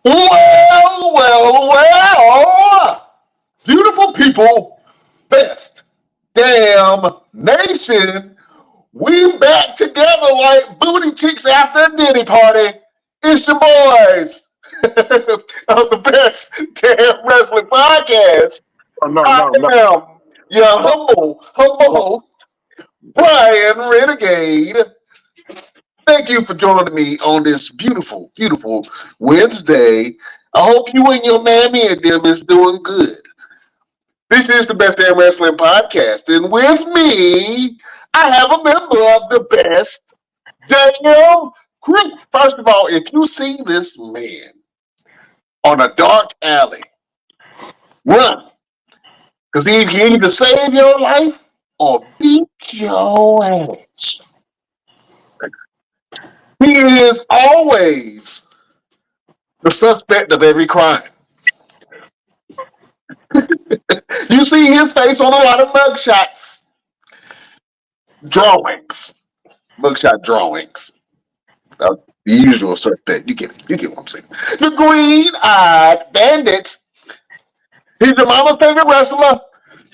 Well, well, well. Beautiful people, best damn nation. We back together like booty cheeks after a Diddy party. It's your boys of the Best Damn Wrestling Podcast. Oh, no, I no, no. am your Oh, humble host, Brian Renegade. Thank you for joining me on this beautiful Wednesday. I hope you and your mammy and them is doing good. This is the Best Damn Wrestling Podcast, and with me, I have a member of the Best Damn Crew. First of all, if you see this man on a dark alley, run, because he can either save your life or beat your ass. He is always the suspect of every crime. You see his face on a lot of mugshots, drawings, mugshot drawings. The usual suspect. You get it. You get what I'm saying. The green-eyed bandit. He's your mama's favorite wrestler,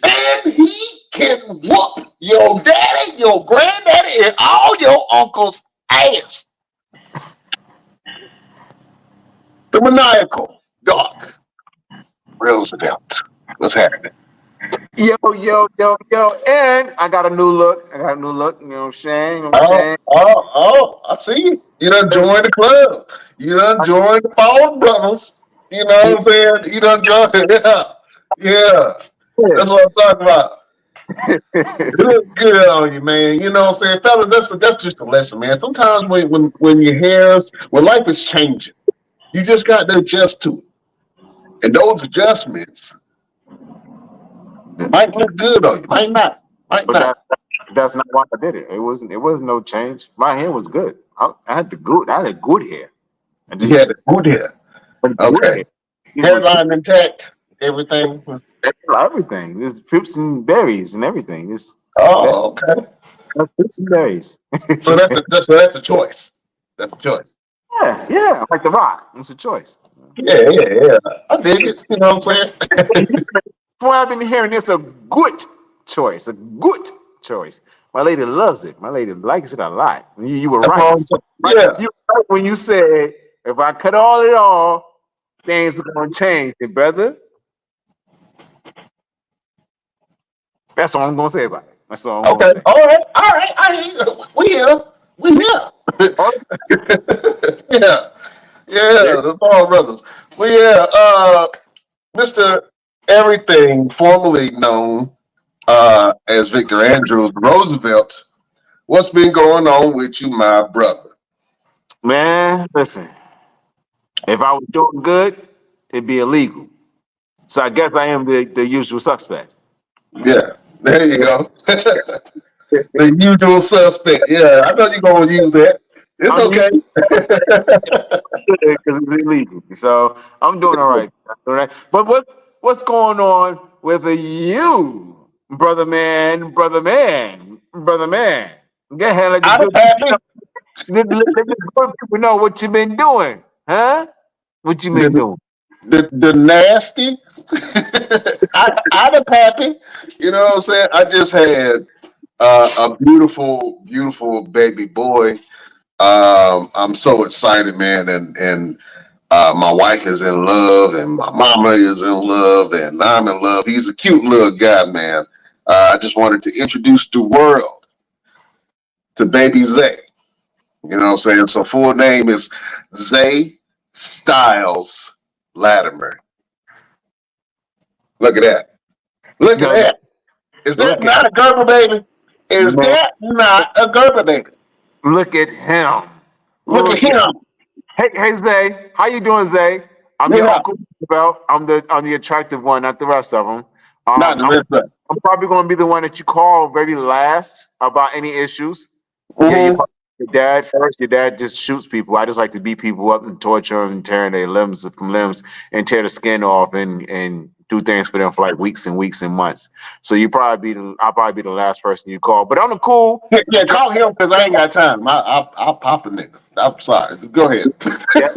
and he can whoop your daddy, your granddaddy, and all your uncles' ass. The maniacal Doc Roosevelt. What's happening? yo. And I got a new look. You know what I'm saying? I see you. You done joined the club. You done joined the Fallen Brothers. You know what I'm saying? You done joined Yeah. That's what I'm talking about. It looks good on you, man. You know what I'm saying? Fellas, that's just a lesson, man. Sometimes when your hairs, when life is changing, you just got to adjust to it. And those adjustments might look good on you, might not. Might But not. that's not why I did it. It wasn't no change. My hair was good. I had a good hair. I You had just a good hair. had good Okay. hair. It was Hairline intact. Everything was. everything. There's pips and berries and everything. That's Oh, okay. pips and berries. So that's a choice. That's a choice. Yeah, like the rock. It's a choice. Yeah. I dig it. You know what I'm saying? From what I've been hearing, it's a good choice. A good choice. My lady loves it. My lady likes it a lot. You were That's right. what I'm saying. Yeah. You were right when you said if I cut all it all, things are gonna change, brother. That's all I'm gonna say about it. That's all I'm gonna Okay. say. All right. I hear you. We here. We here. Oh, Yeah. yeah. Yeah. The Paul brothers. We here. Mr. Everything, formerly known as Victor Andrews Roosevelt. What's been going on with you, my brother? Man, listen. If I was doing good, it'd be illegal. So I guess I am the usual suspect. Yeah. There you go. The usual suspect. Yeah, I know you're gonna use that. It's I'm okay. usually because it's illegal. So I'm doing all right. All right. But what's going on with you, brother man? Go ahead, let the I'm good happy. let the good people know what you've been doing, huh? What you been The doing? the nasty. I'm happy. You know what I'm saying? I just had a beautiful baby boy. I'm so excited, man, and my wife is in love, and my mama is in love, and I'm in love. He's a cute little guy, man. I just wanted to introduce the world to baby Zay. You know what I'm saying? So full name is Zay Styles Latimer. Look at that. Look at No, that. Is that look at not a Gerber baby? Is man, that not a Gerber baby? look at him. Look at Look at him. hey Zay, how you doing, Zay? I'm your Yeah. uncle. Belt. I'm the attractive one, not the rest of them. Not the I'm rest of it. I'm probably going to be the one that you call very last about any issues. Yeah, you Mm-hmm. probably your dad first. Your dad just shoots people. I just like to beat people up and torture them and tearing their limbs from limbs and tear the skin off and do things for them for like weeks and weeks and months. So I'll probably be the last person you call. But on the cool, Yeah, call him because I ain't got time. I'll pop a nigga. I'm sorry. Go ahead. yeah,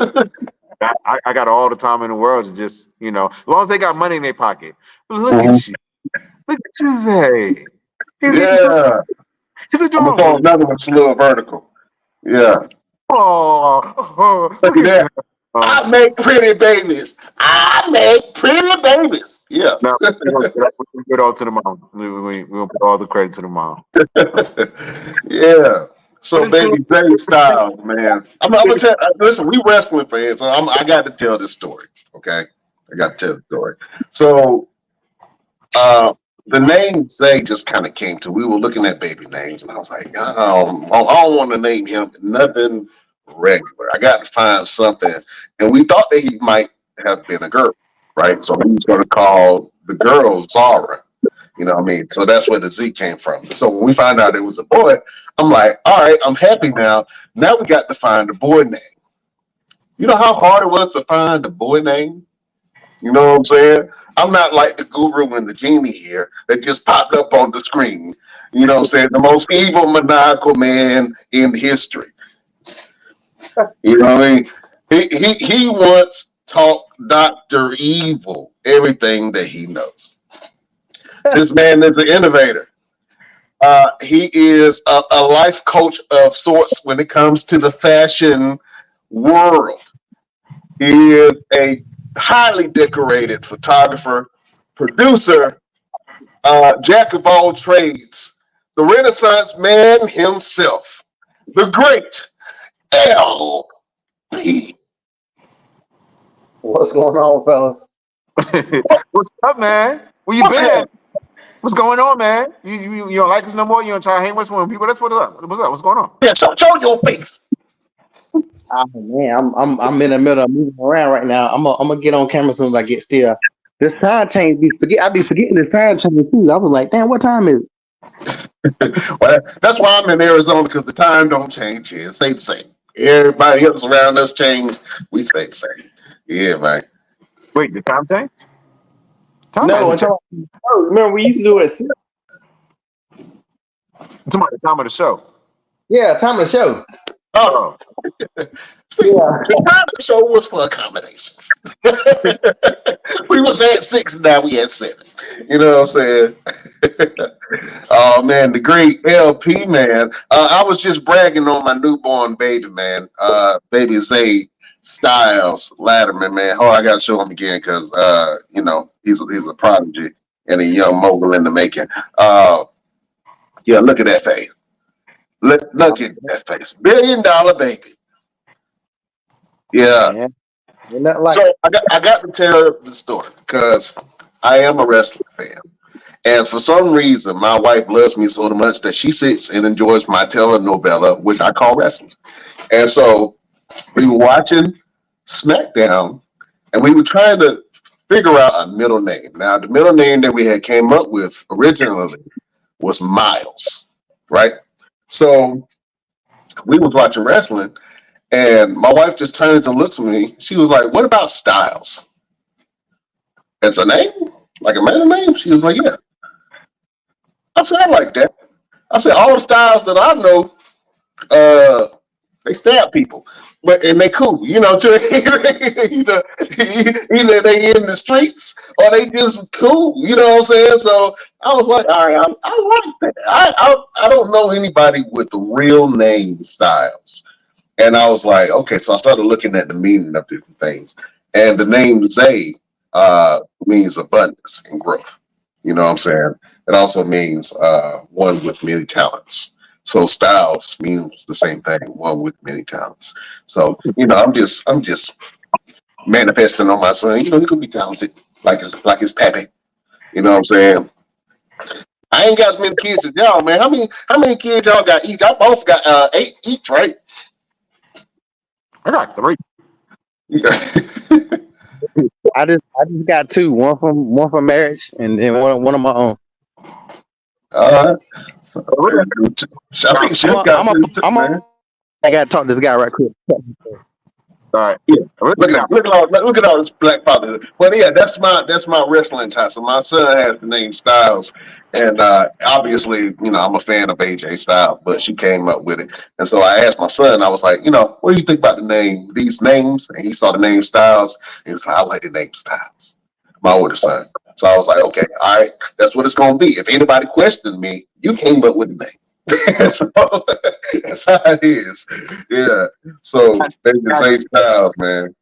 I got all the time in the world to just, as long as they got money in their pocket. But Mhm. look at you, Zay. Yeah. He's a I'm gonna throw drone. another one, a little vertical. Yeah. Look Look at at that. that. Oh, I make pretty babies. I make pretty babies. Yeah. no, we're gonna get all to the mom. We're gonna put all the credit to the mom. Yeah. But So it's cool. baby Zay style, man. I'm gonna tell. Listen, we wrestling fans. So I got to tell this story. Okay, I got to tell the story. So uh, the name Zay just kind of came to. We were looking at baby names, and I was like, I don't want to name him nothing regular. I got to find something, and we thought that he might have been a girl, right? So we was going to call the girl Zara. You know what I mean? So that's where the Z came from. So when we found out it was a boy, I'm like, all right, I'm happy now. Now we got to find a boy name. You know how hard it was to find a boy name? You know what I'm saying? I'm not like the guru and the genie here that just popped up on the screen. You know what I'm saying? The most evil, maniacal man in history. You know what I mean? He once taught Dr. Evil everything that he knows. This man is an innovator. He is a life coach of sorts when it comes to the fashion world. He is a highly decorated photographer, producer, jack of all trades, the Renaissance man himself, the great LP. What's going on, fellas? What's up, man? Where you What's been? happening? What's going on, man? You don't like us no more? You don't try to hang with us when people? That's what's up. What's up? What's going on? Yeah, show your face. Oh man, I'm in the middle of moving around right now. I'm gonna get on camera as soon as I get still. This time change, I be forgetting this time change too. I was like, damn, what time is it? Well, that's why I'm in Arizona because the time don't change here. It stay the same. Everybody else around us change. We stay the same. Yeah, man. Wait, the time changed? Time No, hasn't I'm changed. talking oh, remember we used to do it. I'm talking about the time of the show. Yeah, time of the show. Oh, Oh, see, Yeah, the time of the show was for accommodations. We was at 6, now we at 7. You know what I'm saying? Oh man, the great LP man. I was just bragging on my newborn baby, man. Baby Zay Styles Latterman, man. Oh, I gotta show him again because he's a prodigy and a young mogul in the making. Yeah, look at that face. Look at that face. $1 billion baby. Yeah. man, ain't nothing like So I got to tell the story because I am a wrestling fan. And for some reason, my wife loves me so much that she sits and enjoys my telenovela, which I call wrestling. And so we were watching SmackDown, and we were trying to figure out a middle name. Now, the middle name that we had came up with originally was Miles, right? So we was watching wrestling, and my wife just turns and looks at me. She was like, "What about Styles? It's a name, like a middle name?" She was like, "Yeah." I said, "I like that." I said, "All the styles that I know, they stab people, but and they cool, you know. Either either they in the streets or they just cool, you know what I'm saying?" So I was like, "All right, I like that. I don't know anybody with the real name Styles." And I was like, okay, so I started looking at the meaning of different things. And the name Zay means abundance and growth. You know what I'm saying? It also means one with many talents. So Styles means the same thing, one with many talents. So, I'm just manifesting on my son. He could be talented, like his pappy. You know what I'm saying? I ain't got as many kids as y'all, man. How many kids y'all got each? I both got 8 each, right? I got 3. I just got two. One from marriage and then one of my own. Uh, so, Oh, I think I'm Chef a got I'm a two too, I'm a man. I gotta talk to this guy right quick. All right. Yeah. Really now. Look at all this black father. But yeah, that's my wrestling tie. So my son has the name Styles, and obviously, I'm a fan of AJ Styles, but she came up with it, and so I asked my son. I was like, what do you think about these names? And he saw the name Styles, and he was like, I like the name Styles. My older son. So I was like, okay, all right, that's what it's gonna be. If anybody questions me, you came up with the name. So that's how it is. Yeah. So baby Zay Styles, man.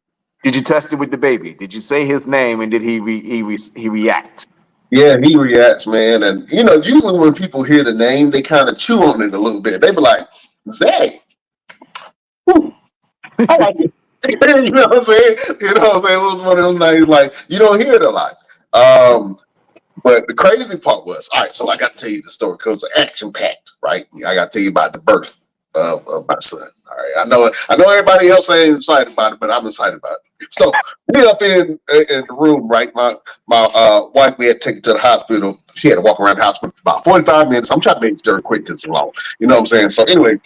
Did you test it with the baby? Did you say his name and did he react? Yeah, he reacts, man. And usually when people hear the name, they kind of chew on it a little bit. They be like, Zay. Whew, I like it. You know what I'm saying? You know what I'm saying? It was one of those names like you don't hear it a lot. But the crazy part was, all right, so I got to tell you the story because it's action packed, right? I got to tell you about the birth of my son. All right, I know everybody else ain't excited about it, but I'm excited about it. So we up in the room, right? My wife, we had to take her to the hospital. She had to walk around the hospital for about 45 minutes. I'm trying to make it very quick because it's long. You know what I'm saying? So anyway,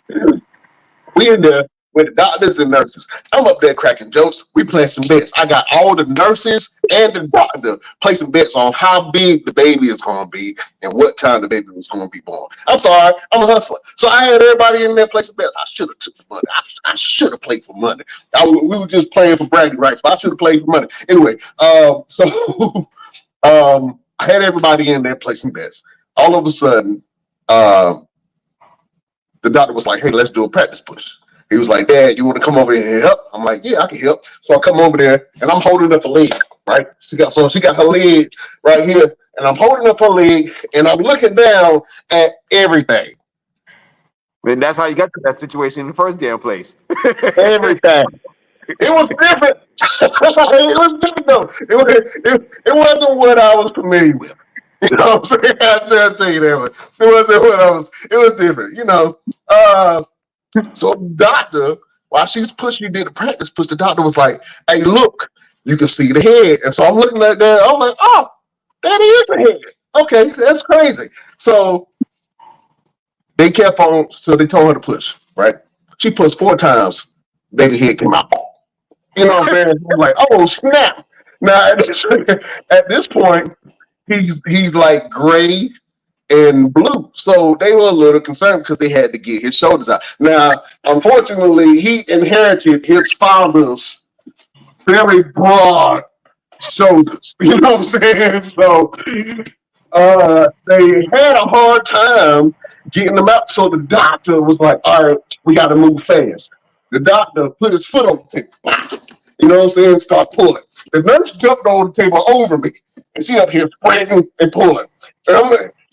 we in there with the doctors and nurses. I'm up there cracking jokes. We playing some bets. I got all the nurses and the doctor placing bets on how big the baby is going to be and what time the baby was going to be born. I'm sorry, I'm a hustler. So I had everybody in there placing bets. I should have took the money. I should have played for money. We were just playing for bragging rights, but I should have played for money. Anyway, so I had everybody in there placing bets. All of a sudden, the doctor was like, hey, let's do a practice push. He was like, Dad, you want to come over here and help? I'm like, yeah, I can help. So I come over there and I'm holding up a leg, right? She got her leg right here, and I'm holding up her leg and I'm looking down at everything. And that's how you got to that situation in the first damn place. Everything. It was different. It was different though. It wasn't what I was familiar with. You know what I'm saying? I'll tell you that one. It wasn't what I was. It was different. So the doctor, while she's pushing, did the practice push. The doctor was like, "Hey, look, you can see the head." And so I'm looking at that. I'm like, "Oh, that is the head. Okay, that's crazy." So they kept on. So they told her to push. Right? She pushed 4 times. Baby head came out. You know what I'm saying? I'm like, "Oh snap!" Now at this point, he's like gray and blue. So they were a little concerned because they had to get his shoulders out. Now, unfortunately, he inherited his father's very broad shoulders. You know what I'm saying? So they had a hard time getting them out. So the doctor was like, all right, we got to move fast. The doctor put his foot on the table. You know what I'm saying? Start pulling. The nurse jumped on the table over me. And she up here spraying and pulling.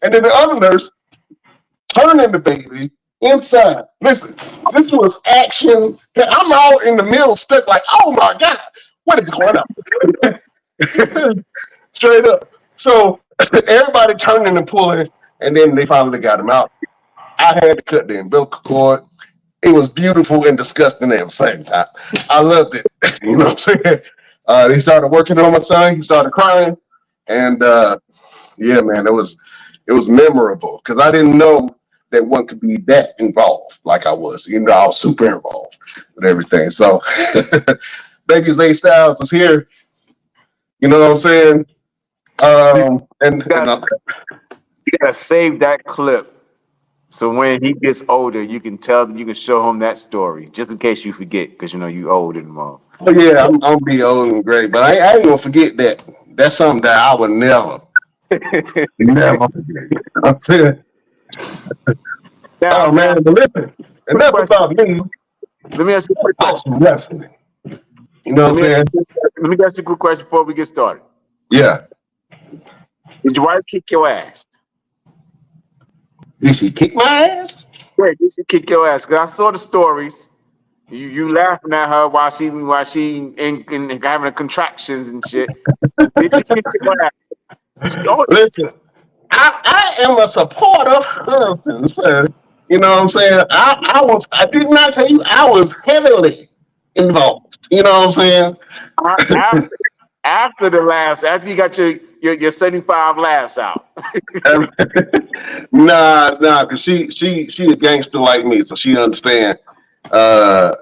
And then the other nurse turning the baby inside. Listen, this was action. I'm all in the middle, stuck like, oh my God, what is going on? Straight up. So everybody turning and pulling, and then they finally got him out. I had to cut the umbilical cord. It was beautiful and disgusting at the same time. I loved it. You know what I'm saying? They started working on my son. He started crying. And yeah, man, it was memorable because I didn't know that one could be that involved like I was. I was super involved with everything. So Baby Zay Styles is here. You know what I'm saying? You gotta save that clip. So when he gets older, you can show him that story, just in case you forget, because you old and all. Oh yeah, I'm gonna be old and great, but I ain't gonna forget that. That's something that I would never forget. I'm saying. Oh man, but listen, enough about me. Let me ask you a quick question. Wrestling. You know what I'm saying? Let me ask you a quick question before we get started. Yeah. Did your wife kick your ass? Did she kick my ass? Wait, did she kick your ass? Because I saw the stories. You laughing at her while she in having contractions and shit. Did she kick your ass? Listen, I am a supportive husband, sir. You know what I'm saying? I did not tell you I was heavily involved. You know what I'm saying? After the laughs, after you got your 75 laughs out. Nah, because she a gangster like me, so she understand.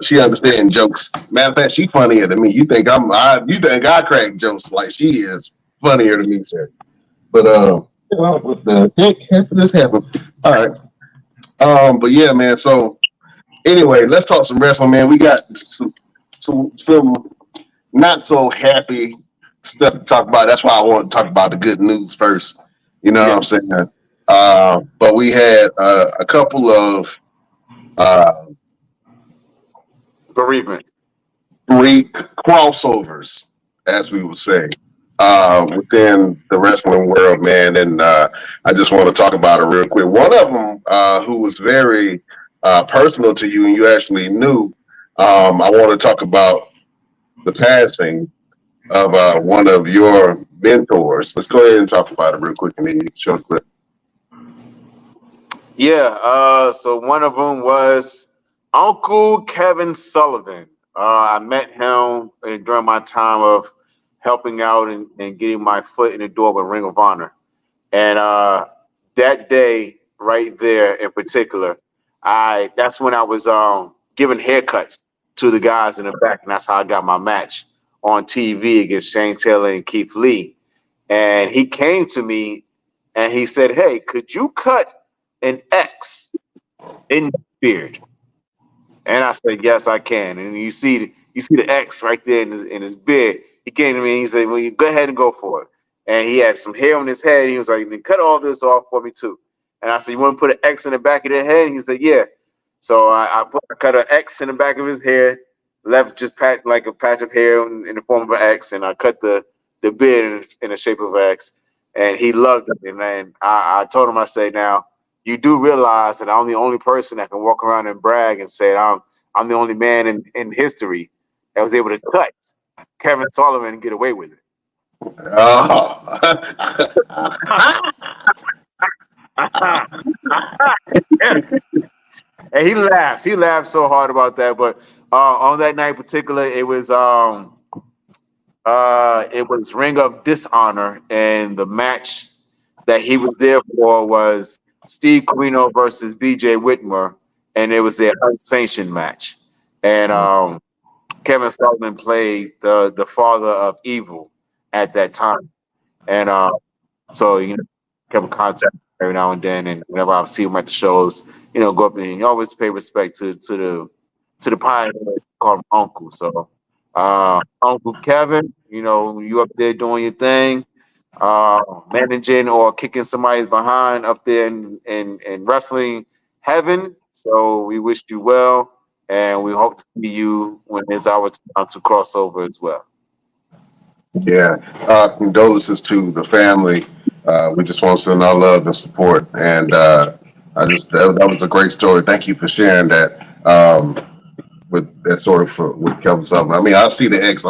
She understands jokes. Matter of fact, she funnier than me. You think I crack jokes like she is funnier than me, sir. But what the heck happened? This happened. All right. But yeah, man. So anyway, let's talk some wrestling, man. We got some not so happy stuff to talk about. That's why I want to talk about the good news first. You know what I'm saying? But we had a couple of uh, Bereavement. great crossovers, as we would say, within the wrestling world, man. And I just want to talk about it real quick. One of them, who was very personal to you and you actually knew, I want to talk about the passing of one of your mentors. Let's go ahead and talk about it real quick and then you can show the clip. Yeah, so one of them was Uncle Kevin Sullivan. I met him during my time of helping out and getting my foot in the door with Ring of Honor. And that day right there in particular, that's when I was giving haircuts to the guys in the back, and that's how I got my match on TV against Shane Taylor and Keith Lee. And he came to me and he said, "Hey, could you cut an X in your beard?" And I said, "Yes, I can." And you see the X right there in his beard. He came to me and he said, "Well, you go ahead and go for it." And he had some hair on his head. He was like, "Then cut all this off for me too." And I said, "You want to put an X in the back of their head?" And he said, "Yeah." So I cut an X in the back of his hair, left just like a patch of hair in the form of an X, and I cut the beard in the shape of an X. And he loved it. And then I told him, I say, "Now, you do realize that I'm the only person that can walk around and brag and say I'm the only man in history that was able to cut Kevin Sullivan and get away with it." Oh. And he laughs. He laughed so hard about that. But on that night in particular, it was Ring of Dishonor, and the match that he was there for was Steve Corino versus BJ Whitmer, and it was their unsanctioned match. And Kevin Sullivan played the father of evil at that time, and so kept in contact every now and then, and whenever I see him at the shows, go up and always pay respect to the pioneers, call him Uncle. So Uncle Kevin, you up there doing your thing, managing or kicking somebody's behind up there in wrestling heaven. So we wish you well, and we hope to see you when it's our time to cross over as well. Yeah. Condolences to the family. We just want to send our love and support. And that was a great story. Thank you for sharing that. With that story with Kelvin Sullivan. I mean, I see the X.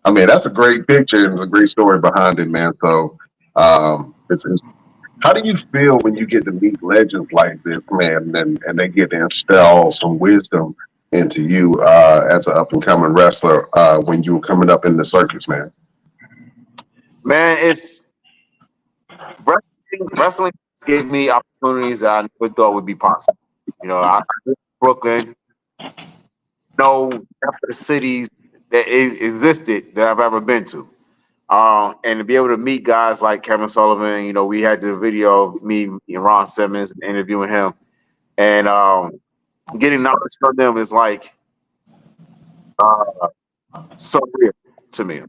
That's a great picture and it's a great story behind it, man. So, how do you feel when you get to meet legends like this, man, and they get to instill some wisdom into you as an up and coming wrestler when you were coming up in the circus, man? Man, it's wrestling gave me opportunities that I never thought would be possible. I live in Brooklyn, no half of the cities that existed that I've ever been to. And to be able to meet guys like Kevin Sullivan, we had the video of me and Ron Simmons and interviewing him, and getting knowledge from them is like uh, so real to me.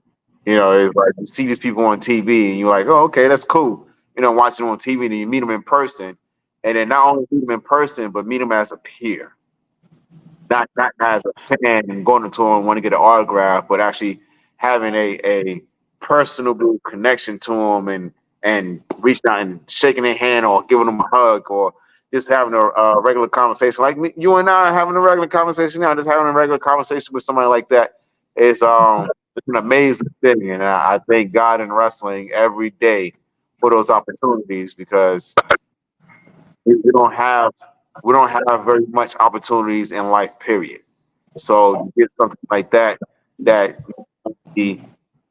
It's like you see these people on TV and you're like, oh, okay, that's cool. Watching them on TV and you meet them in person, and then not only meet them in person, but meet them as a peer, not as a fan and going to tour and want to get an autograph, but actually having a personable connection to them and reaching out and shaking their hand or giving them a hug or just having a regular conversation like you and I having a regular conversation now. Just having a regular conversation with somebody like that is it's an amazing thing, and I thank God in wrestling every day for those opportunities because we don't have very much opportunities in life, period. So you get something like that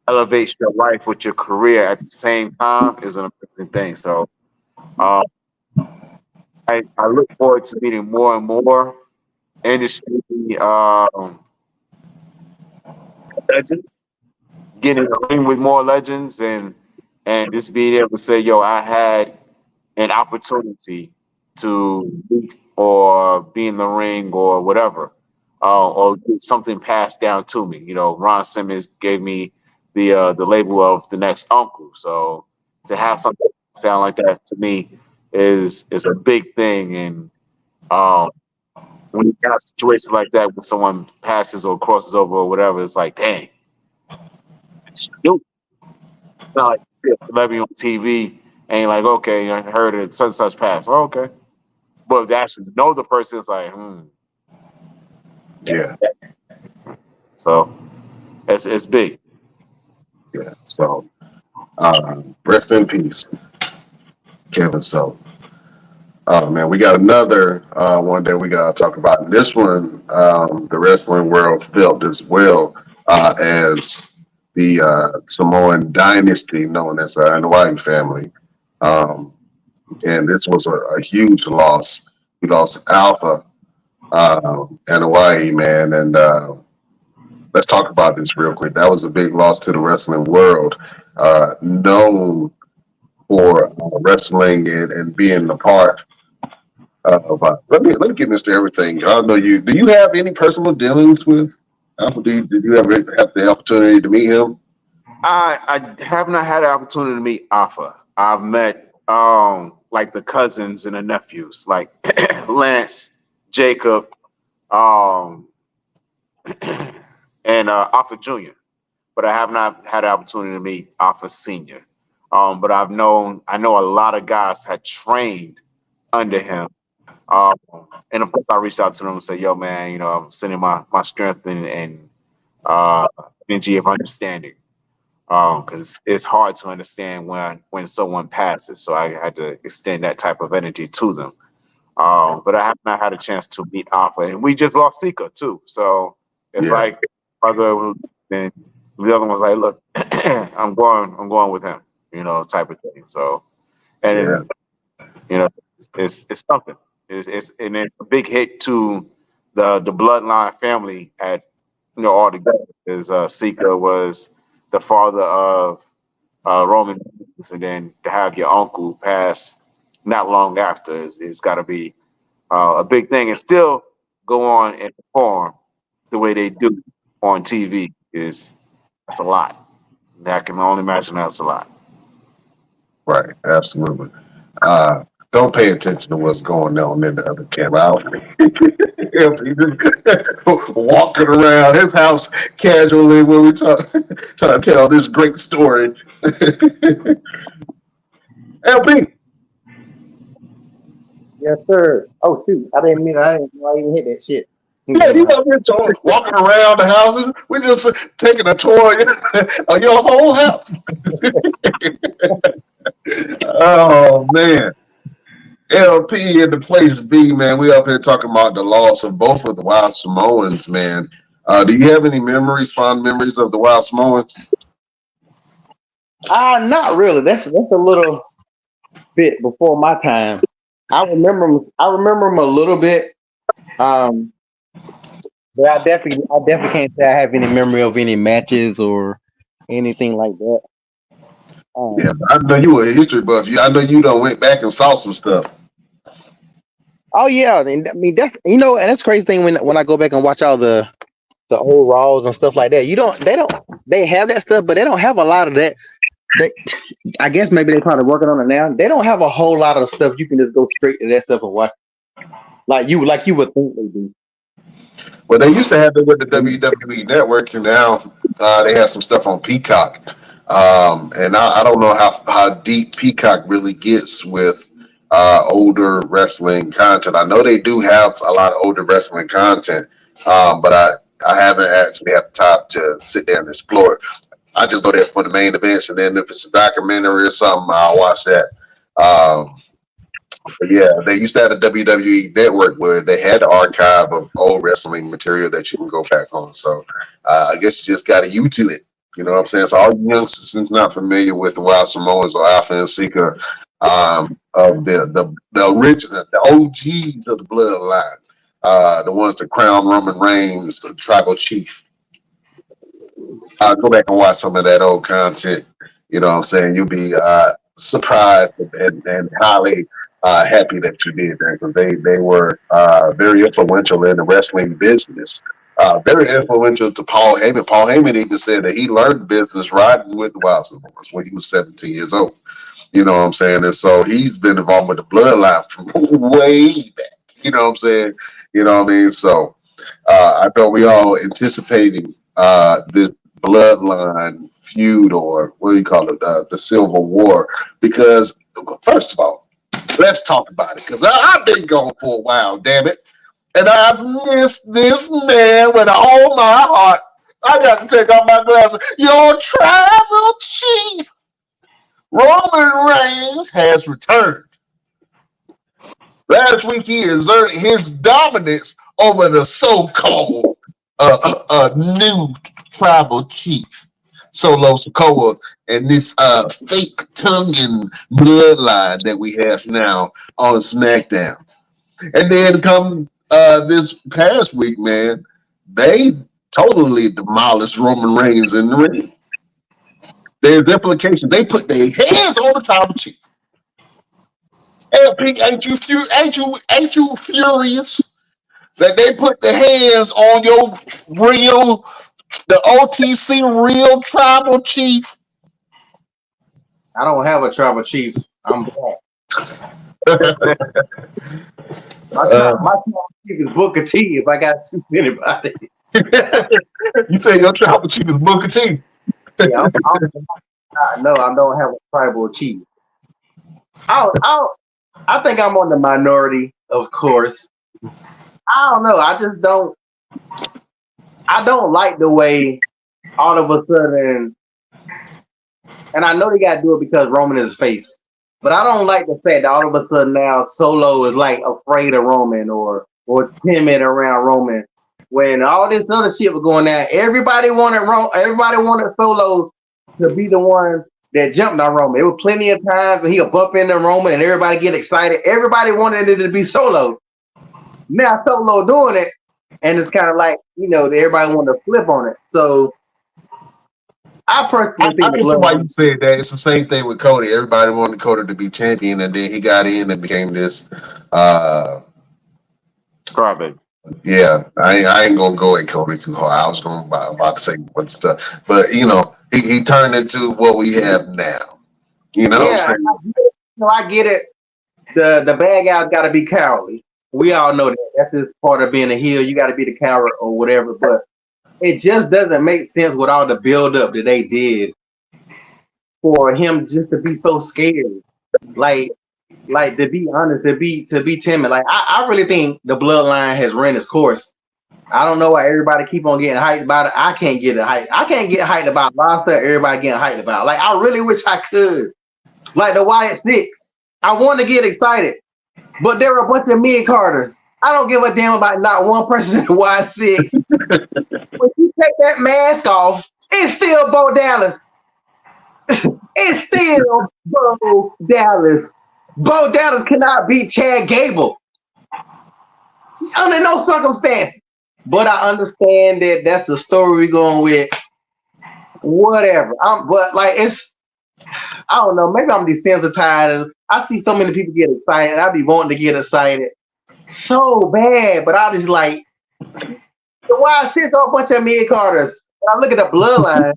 elevates your life with your career at the same time is an amazing thing. So uh, I look forward to meeting more and more industry legends, getting in the ring with more legends, and just being able to say, "Yo, I had an opportunity to meet or be in the ring or whatever, or get something passed down to me." You know, Ron Simmons gave me the label of the next uncle. So to have something passed down like that to me is a big thing. And um, when you have situations like that when someone passes or crosses over or whatever, it's like, dang, dude, it's not like you see a celebrity on TV and you're like, okay, I heard it, such and such pass. Oh, okay. But to actually know the person, it's like, Yeah, so it's big. yeah. So, rest in peace, Kevin. So, oh man, we got another one that we gotta talk about. And this one, the wrestling world felt as well as the Samoan dynasty known as the Anoai family. Um, and this was a huge loss. We lost Alpha Anoai, man, and let's talk about this real quick. That was a big loss to the wrestling world, known for wrestling and being a part let me get into everything. I don't know you. Do you have any personal dealings with Alpha? Did you ever have the opportunity to meet him? I have not had the opportunity to meet Alpha. I've met like the cousins and the nephews, like Lance, Jacob, um, and Alpha Junior. But I have not had the opportunity to meet Alpha Senior. But I know a lot of guys had trained under him. Um, and of course, I reached out to them and said, "Yo, man, you know, I'm sending my strength and uh, energy of understanding, because it's hard to understand when someone passes. So I had to extend that type of energy to them. But I have not had a chance to meet Alpha, and we just lost Sika too. So it's Yeah, like brother, then the other one's like, look, I'm going with him, you know, type of thing. So yeah, and you know, it's something. It's a big hit to the bloodline family at all together. Because Sika was the father of Roman Reigns, and then to have your uncle pass not long after is got to be a big thing, and still go on and perform the way they do on TV is that's a lot. I can only imagine that's a lot. right, absolutely. Don't pay attention to what's going on in the other camera. Walking around his house casually when we talk, trying to tell this great story. LP, Yes, sir. Oh shoot, I didn't know I even hit that shit. yeah, you up here walking around the houses. We just taking a tour of your whole house. Oh man. LP in the place to be, man. We up here talking about the loss of both of the Wild Samoans, man. Do you have any memories, fond memories of the Wild Samoans? Not really. That's a little bit before my time. I remember him a little bit. Um, but I definitely can't say I have any memory of any matches or anything like that. Yeah, Um, I know you were a history buff. I know you done went back and saw some stuff. oh yeah, and I mean that's and that's the crazy thing when I go back and watch all the old Raws and stuff like that. They have that stuff, but they don't have a lot of that. They, I guess maybe they're probably working on it now. They don't have a whole lot of stuff you can just go straight to that stuff and watch like you would think they do. Well, they used to have it with the WWE Network, and now they have some stuff on Peacock. And I don't know how deep Peacock really gets with older wrestling content. I know they do have a lot of older wrestling content, but I haven't actually had the time to sit there and explore it. I just go there for the main events, and then if it's a documentary or something, I'll watch that. Um, but yeah, they used to have a WWE network where they had the archive of old wrestling material that you can go back on. So I guess you just got to YouTube it. You know what I'm saying? So all you youngsters not familiar with the Wild Samoans or Alpha and Sika, of the original, the OGs of the bloodline. the ones that crown Roman Reigns, the tribal chief. Go back and watch some of that old content. You know what I'm saying? You'll be surprised and highly happy that you did that because they were very influential in the wrestling business. Very influential to Paul Heyman. Paul Heyman even said that he learned business riding with the Wild Silverhorse when he was 17 years old. You know what I'm saying? And so he's been involved with the bloodline from way back. You know what I'm saying? You know what I mean? So I know we all anticipating this bloodline feud, or what do you call it, the Civil War, because first of all, let's talk about it, because I've been gone for a while, damn it, and I've missed this man with all my heart. I got to take off my glasses. Your tribal chief, Roman Reigns, has returned. Last week, he exerted his dominance over the so-called new tribal chief, Solo Sikoa, and this fake tongue and bloodline that we have now on SmackDown. And then come this past week, man, they totally demolished Roman Reigns in the ring. There's implications. They put their hands on the tribal chief. LP, ain't you furious that they put the hands on your real, the OTC real tribal chief? I don't have a tribal chief. I'm black. My tribal chief is Booker T. If I got to choose anybody, You say your tribal chief is Booker T. yeah, no, I don't have a tribal chief. I think I'm on the minority, of course. I don't know. I just don't. I don't like the way all of a sudden, and I know they got to do it because Roman is face, but I don't like the fact that all of a sudden now Solo is like afraid of Roman or timid around Roman. When all this other shit was going on, everybody wanted Solo to be the one that jumped on Roman. There were plenty of times when he'll bump into Roman and everybody get excited. Everybody wanted it to be Solo. Now Solo doing it, and it's kind of like, everybody wanted to flip on it. So I personally think I can see why you said that. It's the same thing with Cody. Everybody wanted Cody to be champion, and then he got in and became this. Crybaby. Yeah, I ain't gonna go at Cody too hard. I was gonna about to say what stuff, but he turned into what we have now. You know what I'm saying? I get it. The bad guy's got to be cowardly. We all know that. That's just part of being a heel. You got to be the coward or whatever. But it just doesn't make sense with all the build-up that they did for him just to be so scared. Like to be honest, to be timid. Like I really think the bloodline has run its course. I don't know why everybody keep on getting hyped about it. I can't get it hyped. I can't get hyped about Lobster. Everybody getting hyped about. Like I really wish I could. Like the Wyatt Six. I want to get excited, but there are a bunch of mid-carders. I don't give a damn about not one person in the Wyatt Six. When you take that mask off, it's still Bo Dallas. It's still Bo Dallas. Bo Dallas cannot beat Chad Gable under no circumstance. But I understand that that's the story we're going with. Whatever. But like I don't know. Maybe I'm desensitized. I see so many people get excited. I be wanting to get excited so bad, but I just like the Wild Six are a bunch of mid carders. When I look at the bloodline,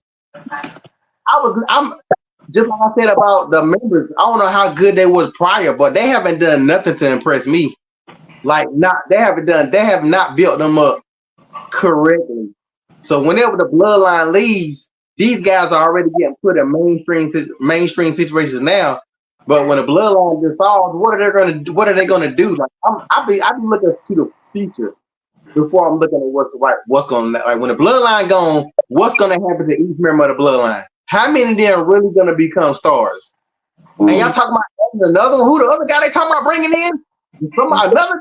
I'm just like I said about the members. I don't know how good they was prior, but they haven't done nothing to impress me. Like they have not built them up correctly. So whenever the bloodline leaves, these guys are already getting put in mainstream situations now. But when the bloodline dissolves, what are they gonna do? Like I be looking to the future before I'm looking at what's going like when the bloodline gone, what's gonna happen to each member of the bloodline? How many of them are really gonna become stars? And y'all talking about another one? Who the other guy they talking about bringing in? Another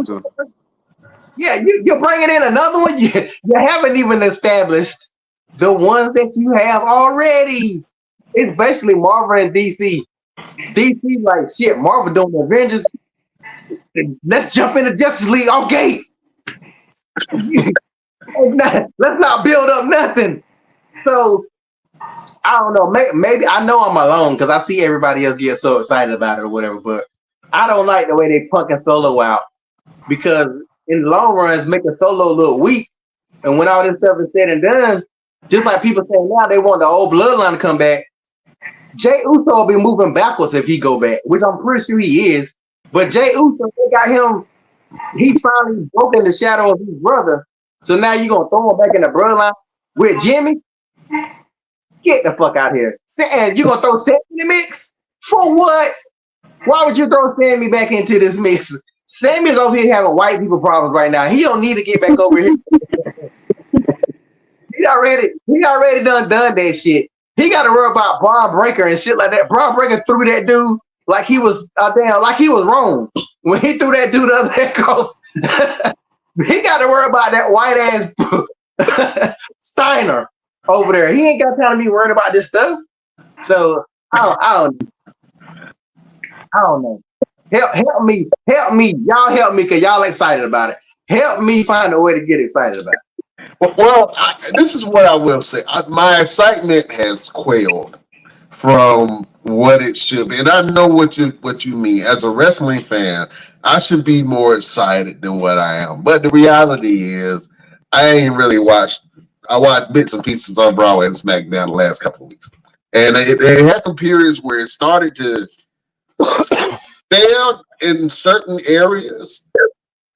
Too. Yeah, you're bringing in another one. You haven't even established the ones that you have already. It's basically Marvel and DC. DC like shit. Marvel doing the Avengers. let's jump into Justice League off gate. Let's not build up nothing. So I don't know. Maybe I know I'm alone because I see everybody else get so excited about it or whatever. But I don't like the way they punking Solo out because in the long run, it's making Solo look weak. And when all this stuff is said and done, just like people saying now, they want the old bloodline to come back. Jay Uso will be moving backwards if he go back, which I'm pretty sure he is. But Jay Uso, they got him. He's finally broken the shadow of his brother. So now you're gonna throw him back in the bloodline with Jimmy? Get the fuck out here. And you're gonna throw Sammy in the mix? For what? Why would you throw Sammy back into this mix? Sammy's over here having white people problems right now. He don't need to get back over here. He already done that shit. He got to worry about Braun Breaker and shit like that. Braun Breaker threw that dude like he was like he was wrong when he threw that dude up there. He got to worry about that white ass Steiner over there. He ain't got time to be worried about this stuff. So I don't know. Help me, y'all help me because y'all excited about it. Help me find a way to get excited about it. Well, this is what I will say. My excitement has quailed from what it should be, and I know what you mean. As a wrestling fan, I should be more excited than what I am. But the reality is, I ain't really watched. I watched bits and pieces on Broadway and SmackDown the last couple of weeks, and it had some periods where it started to fail in certain areas.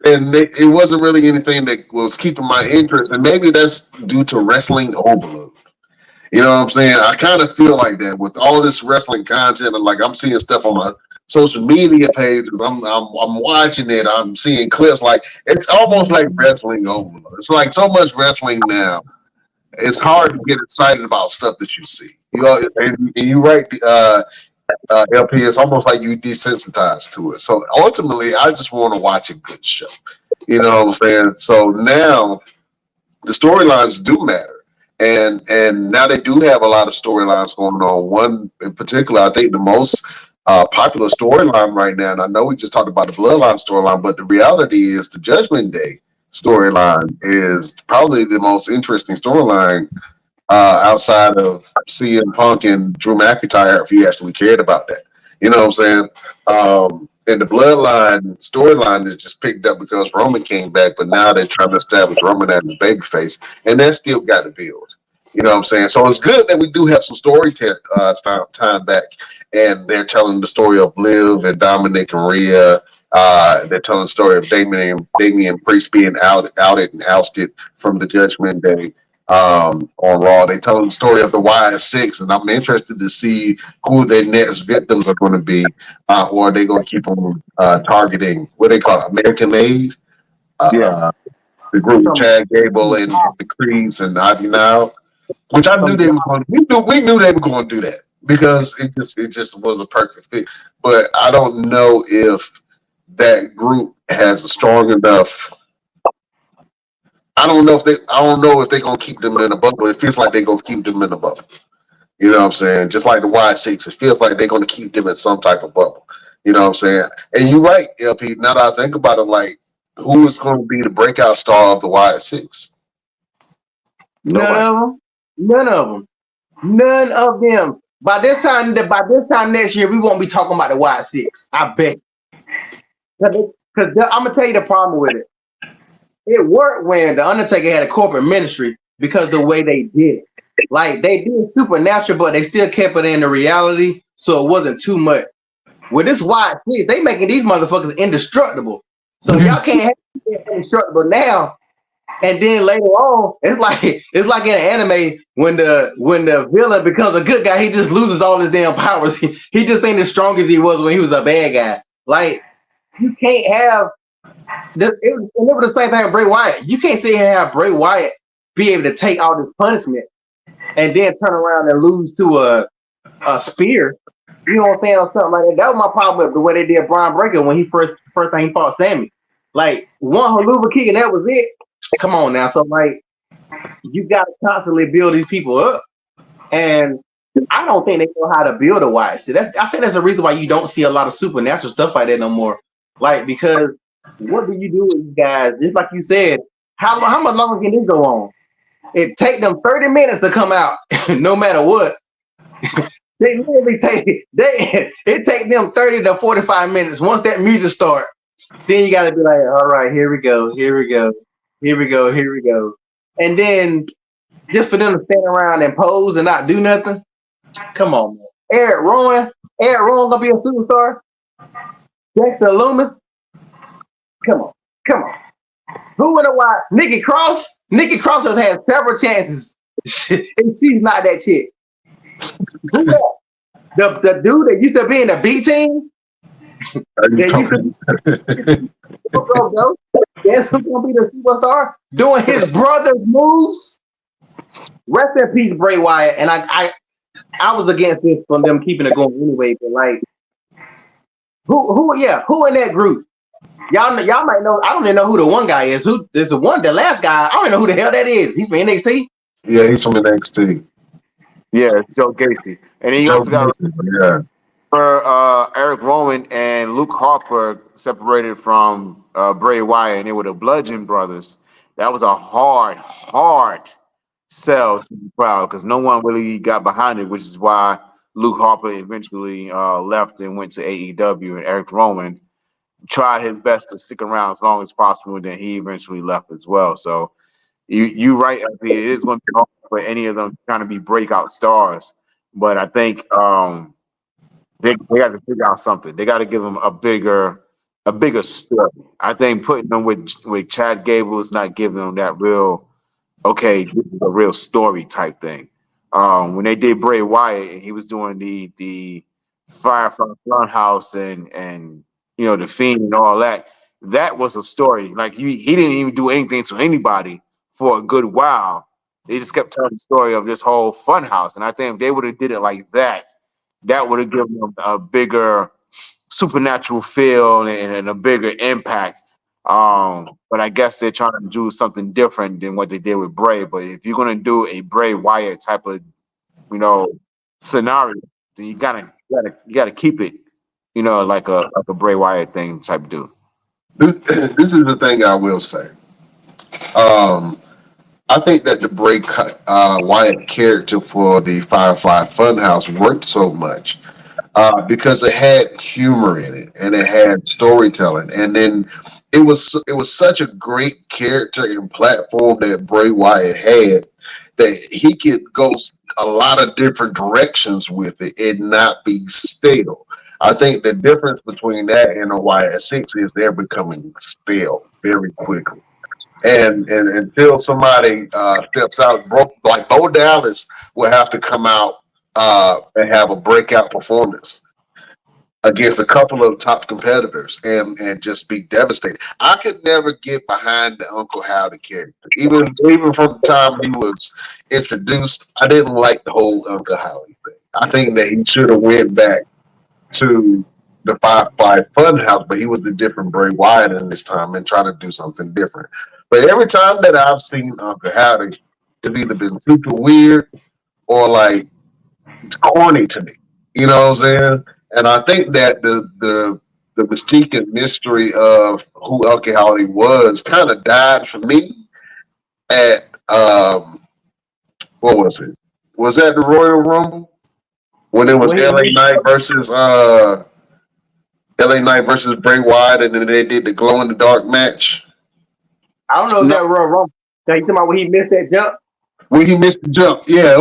And it wasn't really anything that was keeping my interest. And maybe that's due to wrestling overload. You know what I'm saying? I kind of feel like that with all this wrestling content. And like I'm seeing stuff on my social media pages. I'm watching it. I'm seeing clips. Like it's almost like wrestling overload. It's like so much wrestling now. It's hard to get excited about stuff that you see. You know, and you're right. LP, it's almost like you desensitized to it. So ultimately, I just want to watch a good show. You know what I'm saying? So now the storylines do matter, and now they do have a lot of storylines going on. One in particular, I think the most popular storyline right now, and I know we just talked about the Bloodline storyline, but the reality is the Judgment Day storyline is probably the most interesting storyline outside of CM Punk and Drew McIntyre, if you actually cared about that. You know what I'm saying? And the Bloodline storyline is just picked up because Roman came back, but now they're trying to establish Roman as a babyface, and that's still got to build. You know what I'm saying? So it's good that we do have some story time back, and they're telling the story of Liv and Dominic and Rhea. They're telling the story of Damian Priest being outed and ousted from the Judgment Day. On Raw, they tell the story of the Y6, and I'm interested to see who their next victims are going to be, or are they going to keep them targeting what they call American Made? The group of Chad Gable and the Creeds and Ivy Now, which I knew they were going. We knew they were going to do that because it just was a perfect fit. But I don't know if that group has a strong enough. I don't know if they're gonna keep them in a bubble. It feels like they're gonna keep them in a bubble. You know what I'm saying? Just like the Y6, it feels like they're gonna keep them in some type of bubble. You know what I'm saying? And you're right, LP. Now that I think about it, like who is gonna be the breakout star of the Y6? None of them. By this time next year, we won't be talking about the Y6. I bet. Because I'm gonna tell you the problem with it. It worked when the Undertaker had a corporate ministry because the way they did it. Like they did supernatural, but they still kept it in the reality, so it wasn't too much. With this Y6, they making these motherfuckers indestructible. So y'all can't have it indestructible now. And then later on, it's like in an anime when the villain becomes a good guy, he just loses all his damn powers. He just ain't as strong as he was when he was a bad guy. Like you can't have. It was the same thing with Bray Wyatt. You can't sit here and have Bray Wyatt be able to take all this punishment and then turn around and lose to a spear. You know what I'm saying? Or something like that. That was my problem with the way they did Braun Breaker when he first time he fought Sammy. Like one haluva kick and that was it. Come on now. So like you got to constantly build these people up, and I don't think they know how to build a Wyatt. I think that's the reason why you don't see a lot of supernatural stuff like that no more. Like, because what do you do with you guys? Just like you said, how much longer can this go on? It take them 30 minutes to come out, no matter what. They literally it take them 30 to 45 minutes. Once that music start, then you gotta be like, all right, here we go, here we go, here we go, here we go. And then just for them to stand around and pose and not do nothing. Come on, man. Eric Rowan gonna be a superstar. Dexter Loomis. Come on, come on. Who would have watched Nikki Cross? Nikki Cross has had several chances, and she's not that chick. Who that? The dude that used to be in the B team. That used to be Guess who's gonna be the superstar? Doing his brother's moves. Rest in peace, Bray Wyatt. And I was against this from them keeping it going anyway. But like, who in that group? Y'all might know. I don't even know who the one guy is. Who is the last guy? I don't even know who the hell that is. He's from NXT. Yeah, he's from NXT. Yeah, Joe Gacy. And then you also got Eric Rowan and Luke Harper separated from Bray Wyatt, and they were the Bludgeon Brothers. That was a hard sell to the crowd because no one really got behind it, which is why Luke Harper eventually left and went to AEW, and Eric Rowan tried his best to stick around as long as possible, and then he eventually left as well. So you right, it is going to be hard for any of them trying to be breakout stars, but I think they got to figure out something. They got to give them a bigger story. I think putting them with Chad Gable is not giving them that real, okay, this is a real story type thing. When they did Bray Wyatt and he was doing the Firefly Funhouse and the Fiend and all that, that was a story. Like he didn't even do anything to anybody for a good while. They just kept telling the story of this whole Funhouse, and I think if they would have did it like that, that would have given them a bigger supernatural feel and a bigger impact. But I guess they're trying to do something different than what they did with Bray. But if you're gonna do a Bray Wyatt type of, scenario, then you gotta keep it, like a Bray Wyatt thing type dude. This is the thing I will say. I think that the Bray Wyatt character for the Firefly Funhouse worked so much because it had humor in it and it had storytelling, and then it was such a great character and platform that Bray Wyatt had that he could go a lot of different directions with it and not be stale. I think the difference between that and a Wyatt Six is they're becoming stale very quickly. And until somebody steps out, like Bo Dallas will have to come out and have a breakout performance against a couple of top competitors and just be devastated. I could never get behind the Uncle Howdy character. Even from the time he was introduced, I didn't like the whole Uncle Howdy thing. I think that he should have went back to the Firefly Funhouse, but he was the different Bray Wyatt in this time and trying to do something different. But every time that I've seen Uncle Howdy, it's either been super weird or like it's corny to me. You know what I'm saying? And I think that the mystique and mystery of who Uncle Howdy was kind of died for me at what was it? Was that the Royal Rumble when it was LA Knight versus Bray Wyatt, and then they did the glow in the dark match? I don't know if that Royal Rumble. Now you talking about when he missed that jump? When he missed the jump, yeah.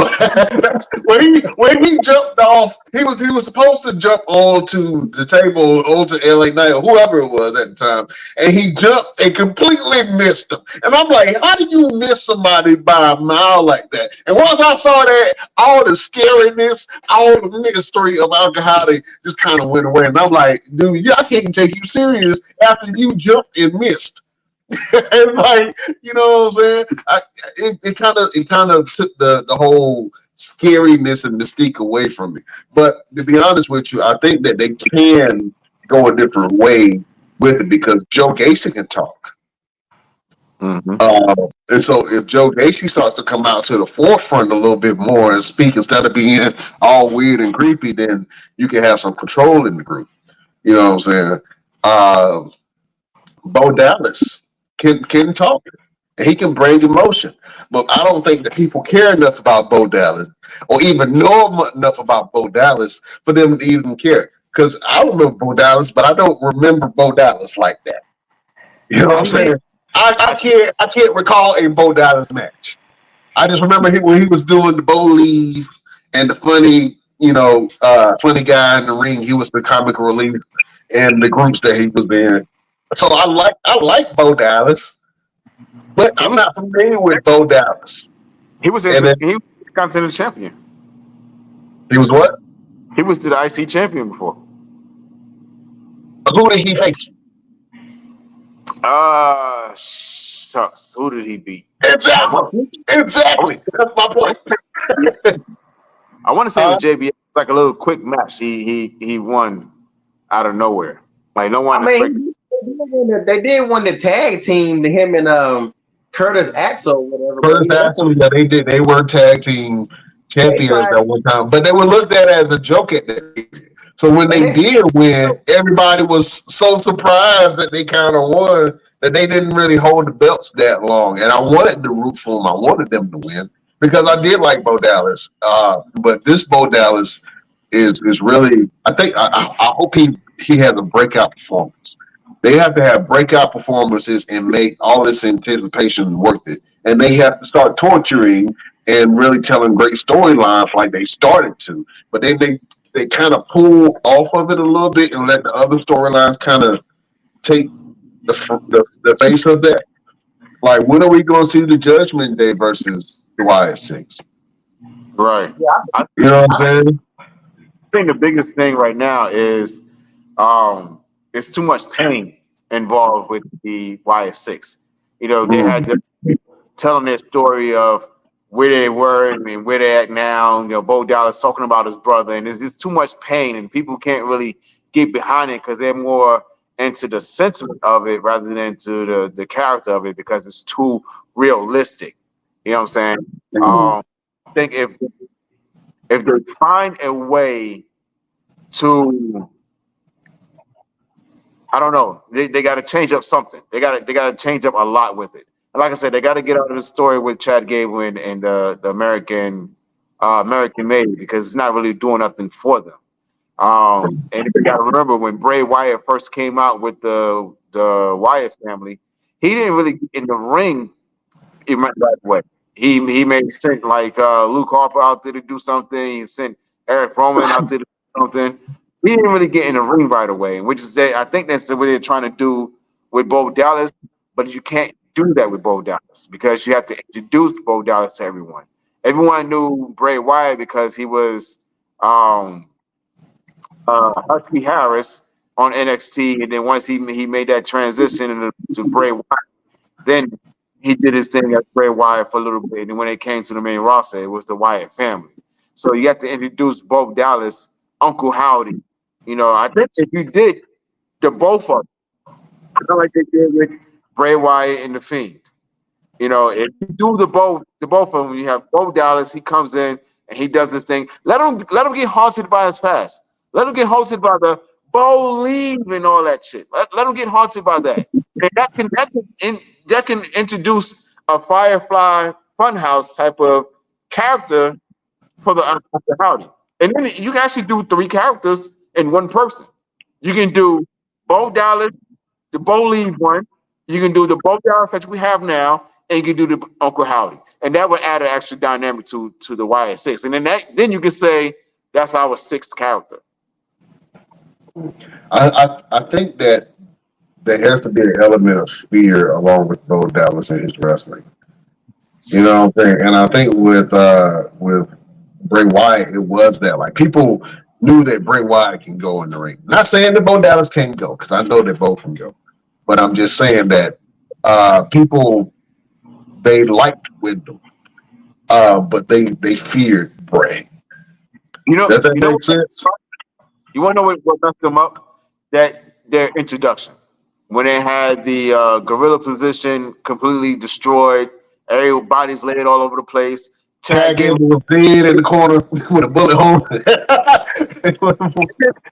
when he jumped off, he was supposed to jump onto the table, onto LA Knight or whoever it was at the time, and he jumped and completely missed him. And I'm like, how did you miss somebody by a mile like that? And once I saw that, all the scariness, all the mystery of Uncle Howdy just kind of went away. And I'm like, dude, I can't take you serious after you jumped and missed. And like, you know what I'm saying? It kind of took the whole scariness and mystique away from me. But to be honest with you, I think that they can go a different way with it because Joe Gacy can talk. Mm-hmm. And so if Joe Gacy starts to come out to the forefront a little bit more and speak instead of being all weird and creepy, then you can have some control in the group. You know what I'm saying? Uh, Bo Dallas can talk. He can bring emotion, but I don't think that people care enough about Bo Dallas or even know enough about Bo Dallas for them to even care. Because I remember Bo Dallas, but I don't remember Bo Dallas like that. You know what I I'm think saying? I can't recall a Bo Dallas match. I just remember when he was doing the Bo leave and the funny, funny guy in the ring. He was the comic relief in the groups that he was in. So I like Bo Dallas, but he I'm was not familiar with Bo Dallas. he was And then he was Continental champion. he was what? He was the IC champion before. Who did he face? Shucks. Who did he beat? I Exactly. want. I want Exactly. That's my to point. say. I want to say it was Huh? JBL. It's like a little quick match. He won out of nowhere. Like no I one expected. mean, they did win the tag team to him and Curtis Axel or whatever. But First, that's what actually, yeah, they did. They were tag team they champions tried, at one time, but they were looked at as a joke at that period. So when and they they did win, everybody was so surprised that they kind of won that they didn't really hold the belts that long. And I wanted to root for them. I wanted them to win because I did like Bo Dallas. But this Bo Dallas is really. I think I hope he has a breakout performance. They have to have breakout performances and make all this anticipation worth it. And they have to start torturing and really telling great storylines like they started to. But then they kind of pull off of it a little bit and let the other storylines kind of take the face of that. Like, when are we going to see the Judgment Day versus the Wyatt 6? Right. yeah, I You know what I'm saying? think the biggest thing right now is it's too much pain involved with the YS6. They had Mm. this telling their story of where they were and where they're at now. Bo Dallas talking about his brother, and there's just too much pain, and people can't really get behind it because they're more into the sentiment of it rather than to the character of it because it's too realistic. You know what I'm saying? Mm. I think if they find a way to, I don't know, they got to change up something. They got to change up a lot with it. And like I said, they got to get out of the story with Chad Gable and the American made because it's not really doing nothing for them. And you got to remember when Bray Wyatt first came out with the Wyatt family, he didn't really get in the ring in right away. He made sent like Luke Harper out there to do something. He sent Eric Roman out there to do something. He didn't really get in the ring right away, which is I think that's the way they're trying to do with Bo Dallas. But you can't do that with Bo Dallas because you have to introduce Bo Dallas to everyone. Everyone knew Bray Wyatt because he was um, Husky Harris on NXT, and then once he made that transition to Bray Wyatt, then he did his thing as Bray Wyatt for a little bit, and when it came to the main roster, it was the Wyatt family. So you have to introduce Bo Dallas, Uncle Howdy. I think if you did the both of them, kind of like they did with Bray Wyatt and the Fiend. If you do the both of them, you have Bo Dallas. He comes in and he does this thing. Let him get haunted by his past. Let him get haunted by the Bo leave and all that shit. Let him get haunted by that. And that can introduce a Firefly Funhouse type of character for the Howdy. And then you can actually do three characters in one person. You can do Bo Dallas, the Bo Leave one. You can do the Bo Dallas that we have now, and you can do the Uncle Howdy. And that would add an extra dynamic to the YS6. And then you can say that's our sixth character. I think that there has to be an element of fear along with Bo Dallas and his wrestling. You know what I'm saying? And I think with Bray Wyatt, it was that like people knew that Bray Wyatt can go in the ring. Not saying that Bo Dallas can't go because I know that both can go, but I'm just saying that people they liked Wyndham, but they feared Bray. You know, Does that you know make sense? You want to know what messed them up? Their introduction. When they had the gorilla position completely destroyed, everybody's laid all over the place. Chad Chad Gable Gable was dead in the corner with a bullet hole.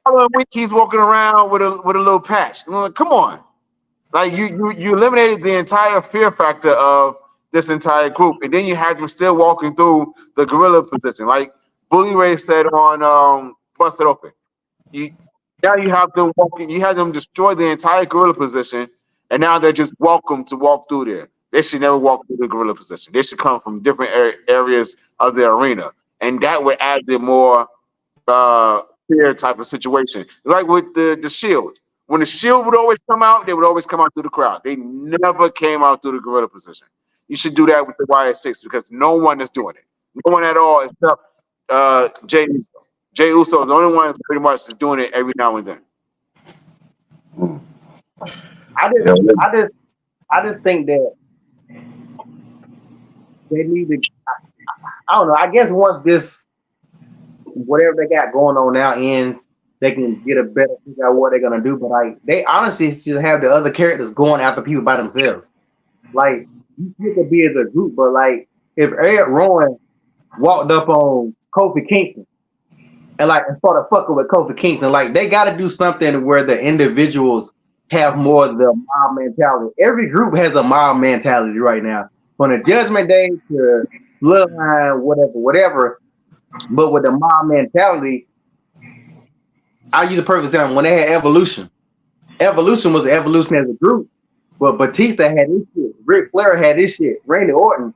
Following week he's walking around with a little patch. I'm like, come on. Like you eliminated the entire fear factor of this entire group, and then you had them still walking through the gorilla position. Like Bully Ray said on Busted Open. You now you have them walking. You had them destroy the entire gorilla position, and now they're just welcome to walk through there. They should never walk through the gorilla position. They should come from different areas of the arena, and that would add the more fair type of situation. Like with the Shield, when the Shield would always come out, they would always come out through the crowd. They never came out through the gorilla position. You should do that with the YS6 because no one is doing it. No one at all except Jay Uso. Jay Uso is the only one that's pretty much is doing it every now and then. I just think that they need to. I don't know. I guess once this whatever they got going on now ends, they can get a better figure out what they're gonna do. But like they honestly should have the other characters going after people by themselves. Like you could be as a group, but like if Eric Rowan walked up on Kofi Kingston and started fucking with Kofi Kingston, like they got to do something where the individuals have more of the mob mentality. Every group has a mob mentality right now, from the Judgment Day to Bloodline, whatever. But with the mob mentality, I use a perfect example. When they had Evolution, Evolution was an evolution as a group, but Batista had his shit. Ric Flair had his shit. Randy Orton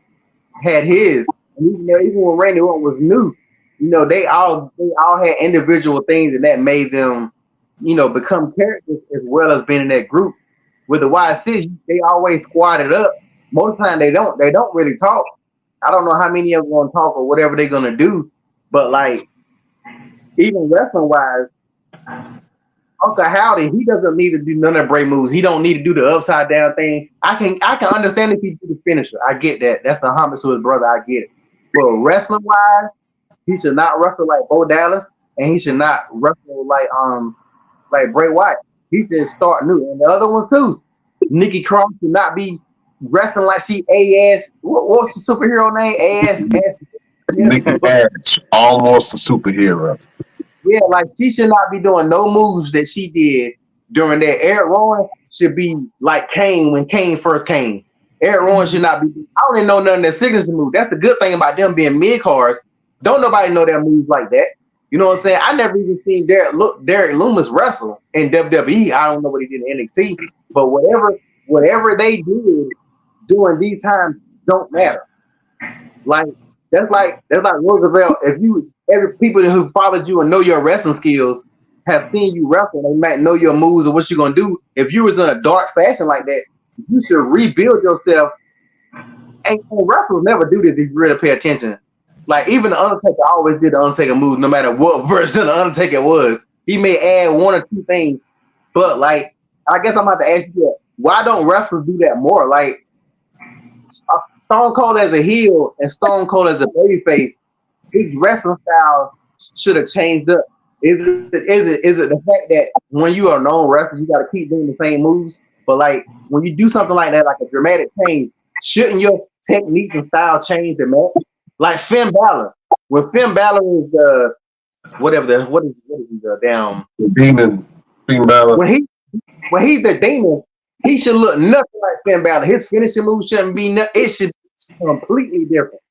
had his. And even when Randy Orton was new, they all had individual things, and that made them, become characters as well as being in that group. With the Y6, they always squatted up. Most of the time they don't really talk. I don't know how many of them gonna talk or whatever they're gonna do, but like even wrestling wise, Uncle Howdy, he doesn't need to do none of the break moves. He don't need to do the upside down thing. I can understand if he do the finisher. I get that. That's a homage to his brother. I get it. But wrestling wise, he should not wrestle like Bo Dallas, and he should not wrestle like Bray Wyatt. He should start new. And the other ones too. Nikki Cross should not be wrestling like she AS. What's the superhero name? AS. Nikki Ash, almost a superhero. Yeah, like she should not be doing no moves that she did during that. Eric Rowan should be like Kane when Kane first came. Eric Rowan should not be. I don't even know none of their signature moves. That's the good thing about them being mid cards. Don't nobody know their moves like that. You know what I'm saying? I never even seen Derek Loomis wrestle in WWE. I don't know what he did in NXT, but whatever they did during these times don't matter. Like that's like Roosevelt. Every people who followed you and know your wrestling skills have seen you wrestle, they might know your moves or what you're gonna do. If you was in a dark fashion like that, you should rebuild yourself. And wrestlers never do this if you really pay attention. Like even the Undertaker always did the Undertaker moves, no matter what version of the Undertaker it was. He may add one or two things, but like I guess I'm about to ask you, why don't wrestlers do that more? Like Stone Cold as a heel and Stone Cold as a babyface, his wrestling style should have changed up. Is it the fact that when you are a known wrestler, you got to keep doing the same moves? But like when you do something like that, like a dramatic change, shouldn't your technique and style change to match? Like Finn Balor, when Finn Balor is the what is he the damn Demon, Finn Balor. When he's the demon, he should look nothing like Finn Balor. His finishing move shouldn't be it should be completely different.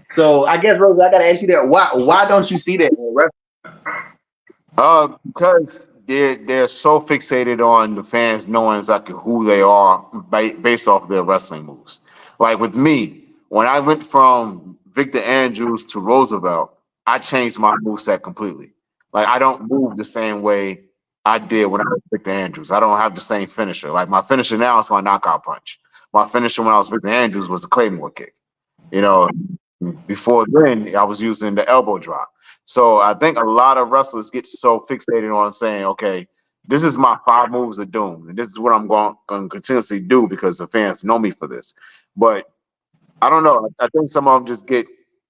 So I guess Rose, I gotta ask you that. Why don't you see that in wrestling? Because they're so fixated on the fans knowing exactly who they are based off their wrestling moves. Like with me, when I went from Victor Andrews to Roosevelt, I changed my moveset completely. Like I don't move the same way I did when I was Victor Andrews. I don't have the same finisher. Like my finisher now is my knockout punch. My finisher when I was Victor Andrews was the Claymore kick. You know, before then I was using the elbow drop. So I think a lot of wrestlers get so fixated on saying, okay, this is my 5 moves of doom, and this is what I'm going to continuously do because the fans know me for this. But I don't know. I think some of them just get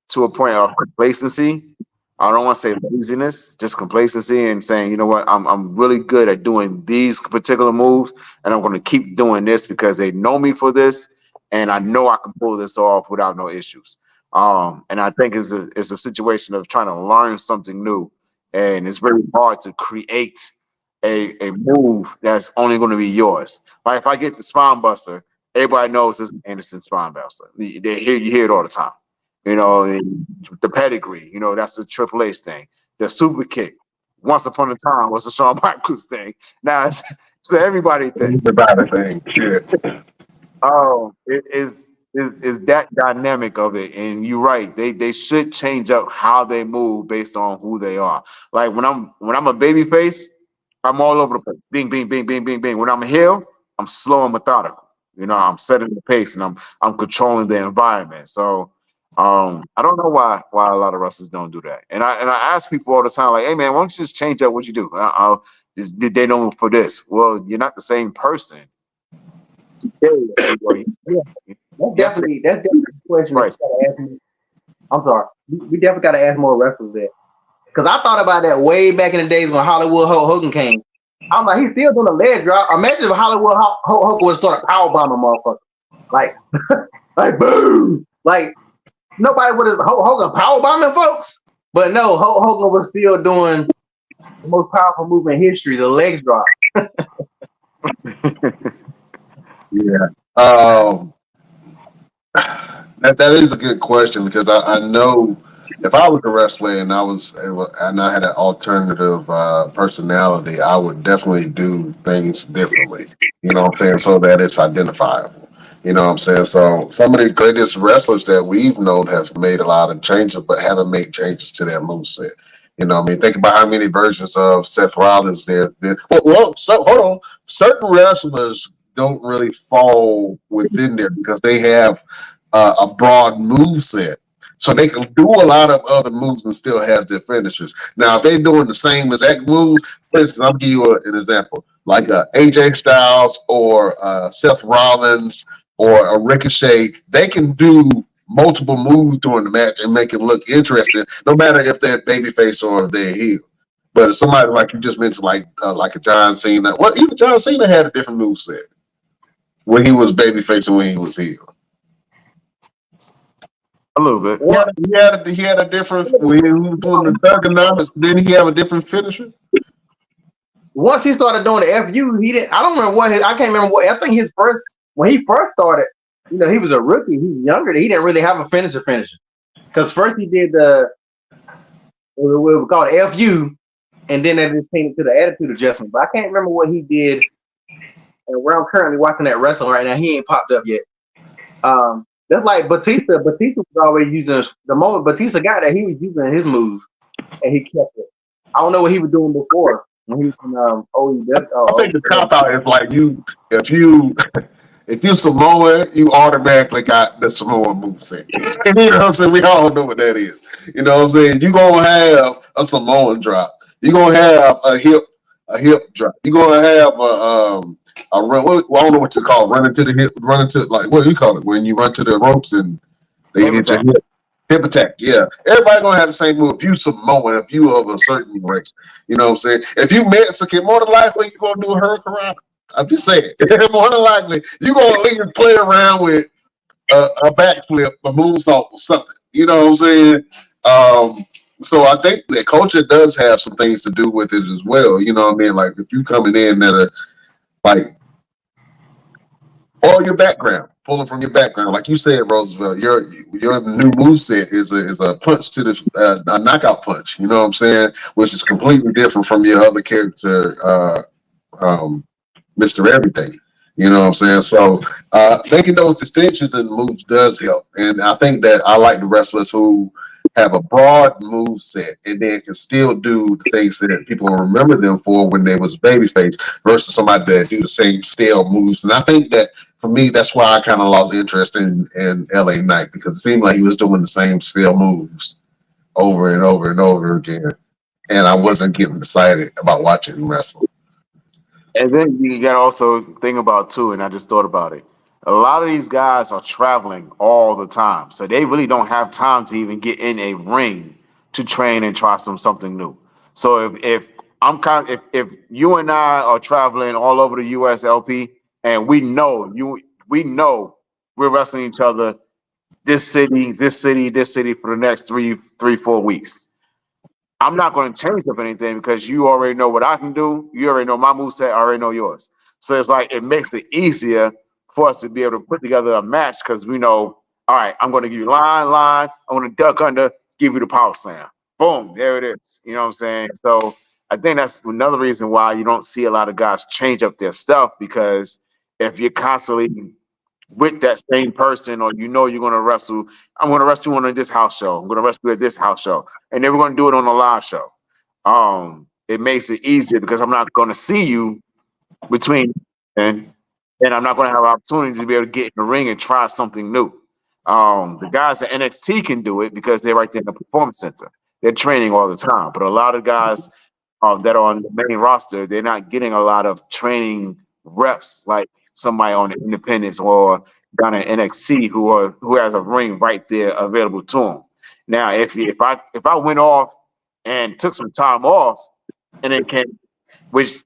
to a point of complacency. I don't want to say laziness, just complacency and saying, you know what, I'm really good at doing these particular moves, and I'm going to keep doing this because they know me for this, and I know I can pull this off without no issues. And I think it's a situation of trying to learn something new and it's very hard to create a move that's only going to be yours. Like if I get the spine buster, everybody knows it's an Anderson spine buster. You hear it all the time. You know, and the pedigree. You know, that's the Triple H thing. The super kick. Once upon a time was the Shawn Michaels thing. Now it's an everybody thing. Everybody saying shit. Oh, it is that dynamic of it, and you're right. They should change up how they move based on who they are. Like when I'm a baby face, I'm all over the place. Bing, bing, bing, bing, bing, bing. When I'm a heel, I'm slow and methodical. You know, I'm setting the pace and I'm controlling the environment. So I don't know why a lot of wrestlers don't do that. And I ask people all the time, like, hey man, why don't you just change up what you do? Did they know for this? Well, you're not the same person today as you were yesterday. That's definitely a question that Right. you gotta ask me. I'm sorry. We definitely gotta ask more wrestlers that. Because I thought about that way back in the days when Hollywood Hulk Hogan came. I'm like, he's still doing a leg drop. Imagine if Hollywood Hulk Hogan would start power bombing motherfucker. Like, like boom. Like nobody would have Hogan power bombing folks. But no, Hulk Hogan was still doing the most powerful move in history, the legs drop. Yeah. That is a good question because I know if I was a wrestler and I had an alternative personality, I would definitely do things differently. You know what I'm saying? So that it's identifiable. You know what I'm saying? So some of the greatest wrestlers that we've known have made a lot of changes, but haven't made changes to their moveset. You know what I mean? Think about how many versions of Seth Rollins there have been. So hold on. Certain wrestlers don't really fall within there because they have a broad move set. So they can do a lot of other moves and still have their finishers. Now, if they're doing the same exact moves, for instance, I'll give you an example, like AJ Styles or Seth Rollins or a Ricochet. They can do multiple moves during the match and make it look interesting, no matter if they're babyface or if they're heel. But if somebody like you just mentioned, like a John Cena, well, even John Cena had a different move set when he was babyface and when he was heel. A little bit. He had a different when he was doing the ergonomics. Didn't he have a different finisher? Once he started doing the FU, he didn't. I don't remember I can't remember what. I think his first when he first started, he was a rookie. He was younger. He didn't really have a finisher. Because first he did we would call it FU, and then they just changed it to the attitude adjustment. But I can't remember what he did. And where I'm currently watching that wrestling right now, he ain't popped up yet. That's like Batista. Batista was always using the moment Batista got that he was using his move, and he kept it. I don't know what he was doing before when he was in I think the cop out is like if you Samoan, you automatically got the Samoan moveset. You know what I'm saying? We all know what that is. You know what I'm saying? You're gonna have a Samoan drop. You're gonna have a hip drop. You're gonna have a run. I don't know what you call it, running to the hip, running to like what do you call it when you run to the ropes and they Hip hit your attack. hip. Hip attack, yeah. Everybody gonna have the same move. If you Samoan, if you of a certain race, you know what I'm saying. If you Mexican, more than likely you're gonna do a hurricane. I'm just saying, more than likely you're gonna leave play around with a backflip, a moonsault, or something. You know what I'm saying? So I think that culture does have some things to do with it as well. You know what I mean? Like if you coming in at a like or your background, pulling from your background, like you said, Roosevelt. Your new moveset is a punch to the a knockout punch. You know what I'm saying? Which is completely different from your other character, um, Mr. Everything. You know what I'm saying? So making those distinctions and moves does help, and I think that I like the wrestlers who have a broad move set and then can still do the things that people remember them for when they was babyface versus somebody that do the same stale moves. And I think that for me, that's why I kind of lost interest in LA Knight because it seemed like he was doing the same stale moves over and over and over again, and I wasn't getting excited about watching him wrestle. And then you got to also think about too, and I just thought about it. A lot of these guys are traveling all the time, so they really don't have time to even get in a ring to train and try something new. So if I'm kind, if you and I are traveling all over the U.S. LP, and we know we're wrestling each other this city, this city, this city for the next 4 weeks. I'm not going to change up anything because you already know what I can do. You already know my moveset. I already know yours. So it's like it makes it easier for us to be able to put together a match because we know, all right, I'm going to give you line. I'm going to duck under, give you the power slam. Boom, there it is. You know what I'm saying? So I think that's another reason why you don't see a lot of guys change up their stuff because if you're constantly with that same person, or you know you're going to wrestle. I'm going to wrestle you on this house show. I'm going to wrestle you at this house show, and then we're going to do it on a live show. It makes it easier because I'm not going to see you between and I'm not going to have an opportunity to be able to get in the ring and try something new. The guys at NXT can do it because they're right there in the performance center. They're training all the time, but a lot of guys that are on the main roster, they're not getting a lot of training reps like somebody on the independents or down at NXT who has a ring right there available to them. Now, if I went off and took some time off and then came, which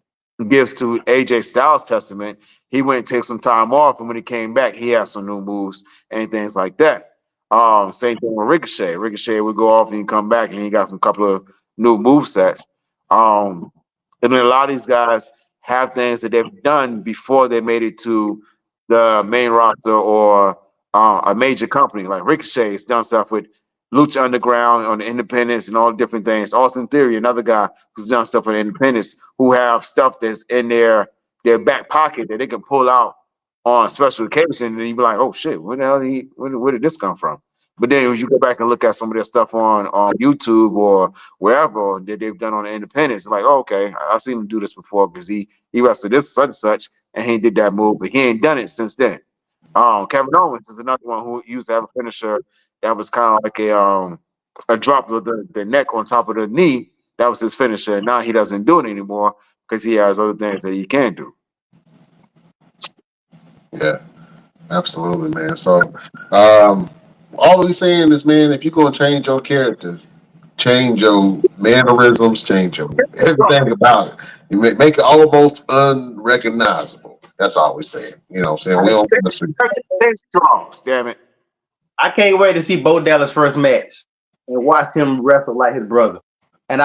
gives to AJ Styles' testament, he went and took some time off, and when he came back, he had some new moves and things like that. Same thing with Ricochet. Ricochet would go off and he'd come back and he got some couple of new move sets. And then a lot of these guys have things that they've done before they made it to the main roster or a major company. Like Ricochet has done stuff with Lucha Underground on the Independence and all different things. Austin Theory, another guy who's done stuff with the Independence, who have stuff that's in their back pocket that they can pull out on special occasion, and you be like, "Oh shit, where the hell where did this come from?" But then when you go back and look at some of their stuff on YouTube or wherever that they've done on the Independence, like, oh, okay, I've seen him do this before because he wrestled this such and such, and he did that move, but he ain't done it since then. Kevin Owens is another one who used to have a finisher that was kind of like a drop of the neck on top of the knee. That was his finisher. Now he doesn't do it anymore because he has other things that he can do. Yeah, absolutely, man. So, all we're saying is, man, if you're gonna change your character, change your mannerisms, change your everything about it. You make it almost unrecognizable. That's all we're saying. You know what I'm saying? We don't want to see. Damn it. I can't wait to see Bo Dallas' first match and watch him wrestle like his brother. And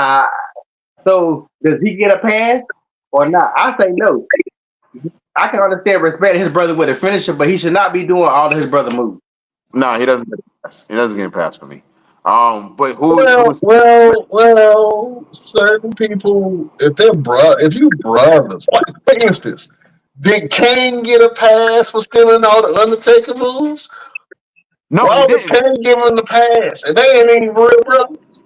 so does he get a pass or not? I say no. I can understand respect his brother with a finisher, but he should not be doing all of his brother moves. No, he doesn't get a pass. He doesn't get a pass for me. But Well, who's well, well. Certain people, if you brothers, like for instance, did Kane get a pass for stealing all the Undertaker moves? no, he Why was didn't. Kane giving the pass? And they ain't even real brothers.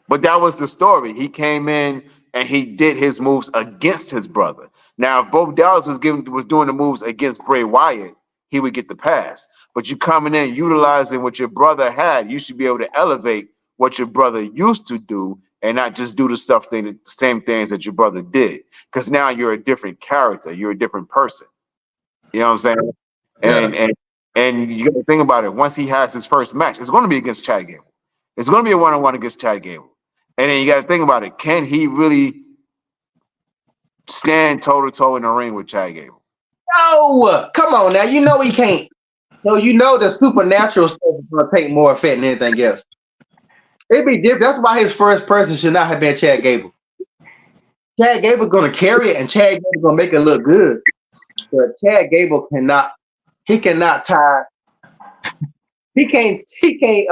But that was the story. He came in and he did his moves against his brother. Now, if Bo Dallas was doing the moves against Bray Wyatt, he would get the pass. But you coming in utilizing what your brother had, you should be able to elevate what your brother used to do and not just do the same things that your brother did. Because now you're a different character, you're a different person. You know what I'm saying? Yeah, And you got to think about it. Once he has his first match, it's going to be against Chad Gable. It's going to be a one-on-one against Chad Gable. And then you got to think about it. Can he really stand toe to toe in the ring with Chad Gable? No, come on now. You know he can't. So you know the supernatural stuff is gonna take more effect than anything else. It'd be different. That's why his first person should not have been Chad Gable. Chad Gable gonna carry it, and Chad Gable gonna make it look good. But Chad Gable cannot. He cannot tie. He can't. He can't.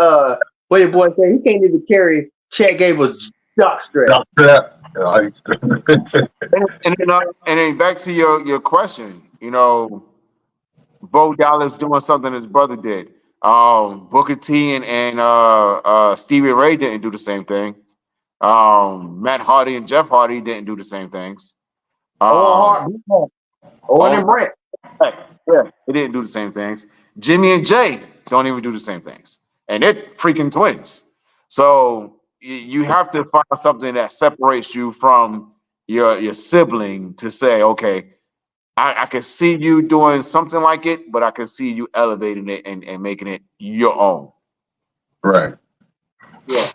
What your boy say? He can't even carry Chad Gable's jock strap. yeah. And then back to your question, Bo Dallas doing something his brother did. Booker T and Stevie Ray didn't do the same thing. Matt Hardy and Jeff Hardy didn't do the same things. Owen Hart, Owen and Brett. Yeah, they didn't do the same things. Jimmy and Jay don't even do the same things, and they're freaking twins. So you have to find something that separates you from your sibling to say, okay, I can see you doing something like it, but I can see you elevating it and making it your own. Right. Yeah,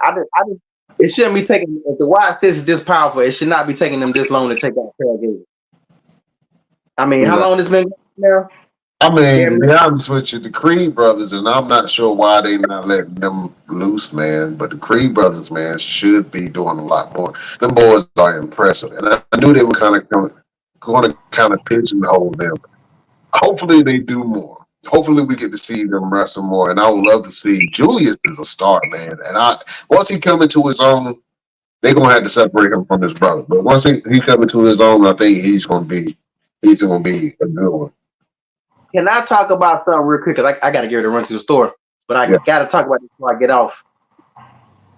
it shouldn't be taking. If the Wyatt Six is this powerful, it should not be taking them this long to take out Chad Gable. I mean, how long this been now? I mean, to Damn, be honest with you, the Creed brothers, and I'm not sure why they not letting them loose, man. But the Creed brothers, man, should be doing a lot more. Them boys are impressive, and I knew they were going to kind of pigeonhole them. Hopefully, they do more. Hopefully, we get to see them wrestle more, and I would love to see Julius is a star, man. And once he come into his own, they're gonna have to separate him from his brother. But once he come into his own, I think he's gonna be a good one. can I talk about something real quick? Cause I got to get ready to run to the store, but I Yeah. got to talk about this before I get off.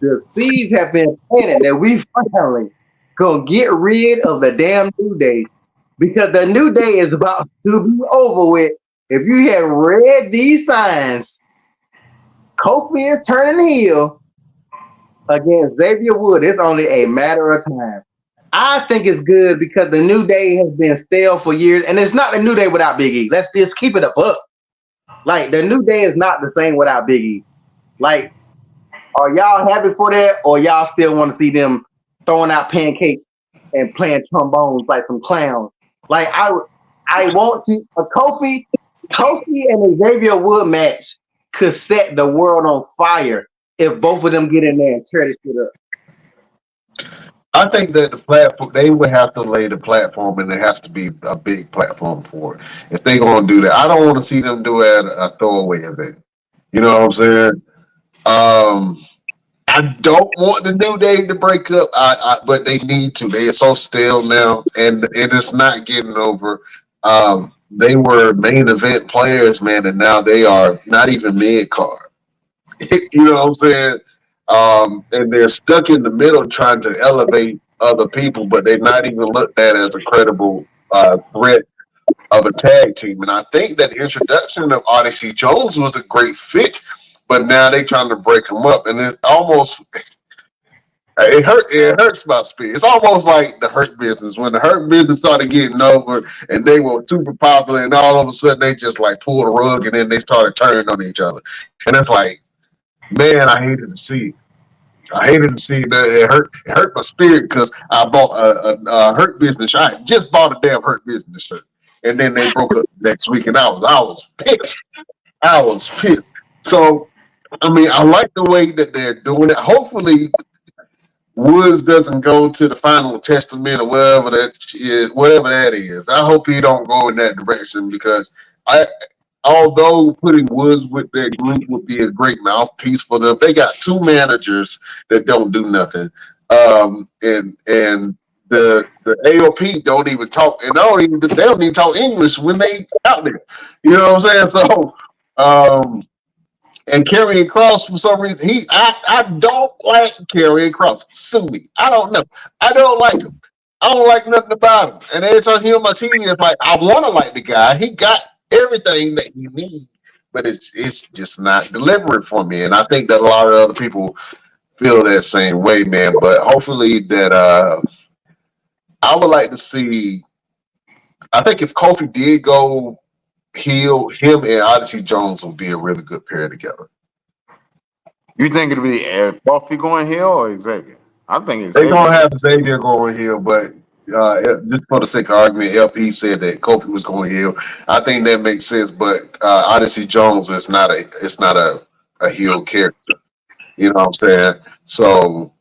The seeds have been planted that we finally gonna get rid of the damn New Day because the New Day is about to be over with. If you have read these signs, Kofi is turning heel against Xavier Wood. It's only a matter of time. I think it's good because the New Day has been stale for years, and it's not the New Day without Big E. Let's just keep it a buck. Like the New Day is not the same without Big E. Like, are y'all happy for that, or y'all still want to see them throwing out pancakes and playing trombones like some clowns? Like I want to a Kofi and Xavier Wood match could set the world on fire if both of them get in there and tear this shit up. I think that the platform they would have to lay the platform, and there has to be a big platform for it. If they gonna do that, I don't want to see them do it at a throwaway event. You know what I'm saying? Um, I don't want the New Day to break up, but they need to. They are so stale now, and it is not getting over. They were main event players, man, and now they are not even mid card. You know what I'm saying? And they're stuck in the middle trying to elevate other people, but they're not even looked at as a credible threat of a tag team. And I think that the introduction of Odyssey Jones was a great fit, but now they're trying to break him up, and it hurts my spirit. It's almost like the Hurt Business. When the Hurt Business started getting over and they were super popular, and all of a sudden they just like pulled a rug and then they started turning on each other. And it's like, man, I hated to see it. I hated to see that. It hurt my spirit because I bought a Hurt Business shirt. I just bought a damn Hurt Business shirt, and then they broke up next week, and I was pissed. I was pissed. So I mean, I like the way that they're doing it. Hopefully, Woods doesn't go to the final testament or whatever that is. Whatever that is, I hope he don't go in that direction because I although putting Woods with their group would be a great mouthpiece for them, they got two managers that don't do nothing. And the AOP don't even talk, and they don't even talk English when they out there. You know what I'm saying? So, and Karrion Cross for some reason I don't like Karrion Cross. Sue me. I don't know. I don't like him. I don't like nothing about him. And every time he on my TV, it's like I want to like the guy. He got everything that you need, but it's just not delivering for me. And I think that a lot of other people feel that same way, man. But hopefully that I would like to see. I think if Kofi did go heel, him and Odyssey Jones would be a really good pair together. You think it'll be Buffy going heel or Xavier? I think They're Xavier. gonna have Xavier going heel, but just for the sake of argument, LP said that Kofi was going heel. I think that makes sense, but Odyssey Jones is not a heel character. You know what I'm saying? So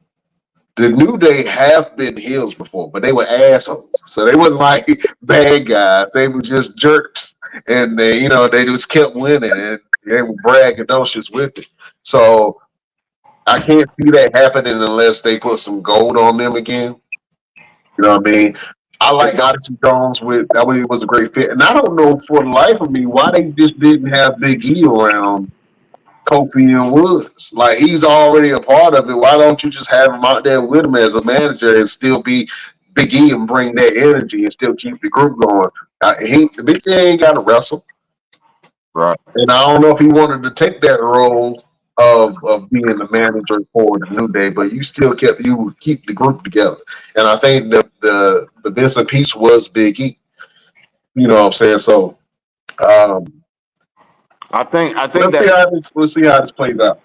the New Day have been heels before, but they were assholes. So they wasn't like bad guys. They were just jerks, and they just kept winning, and they were braggadocious with it. So I can't see that happening unless they put some gold on them again. You know what I mean? I like Odyssey Jones that way it was a great fit. And I don't know for the life of me why they just didn't have Big E around Kofi and Woods. Like he's already a part of it. Why don't you just have him out there with him as a manager and still be Big E and bring that energy and still keep the group going? Big E ain't got to wrestle. Right. And I don't know if he wanted to take that role of being the manager for the New Day, but you keep the group together. And I think the missing piece was Big E. You know what I'm saying? So I think that we'll see how this plays out.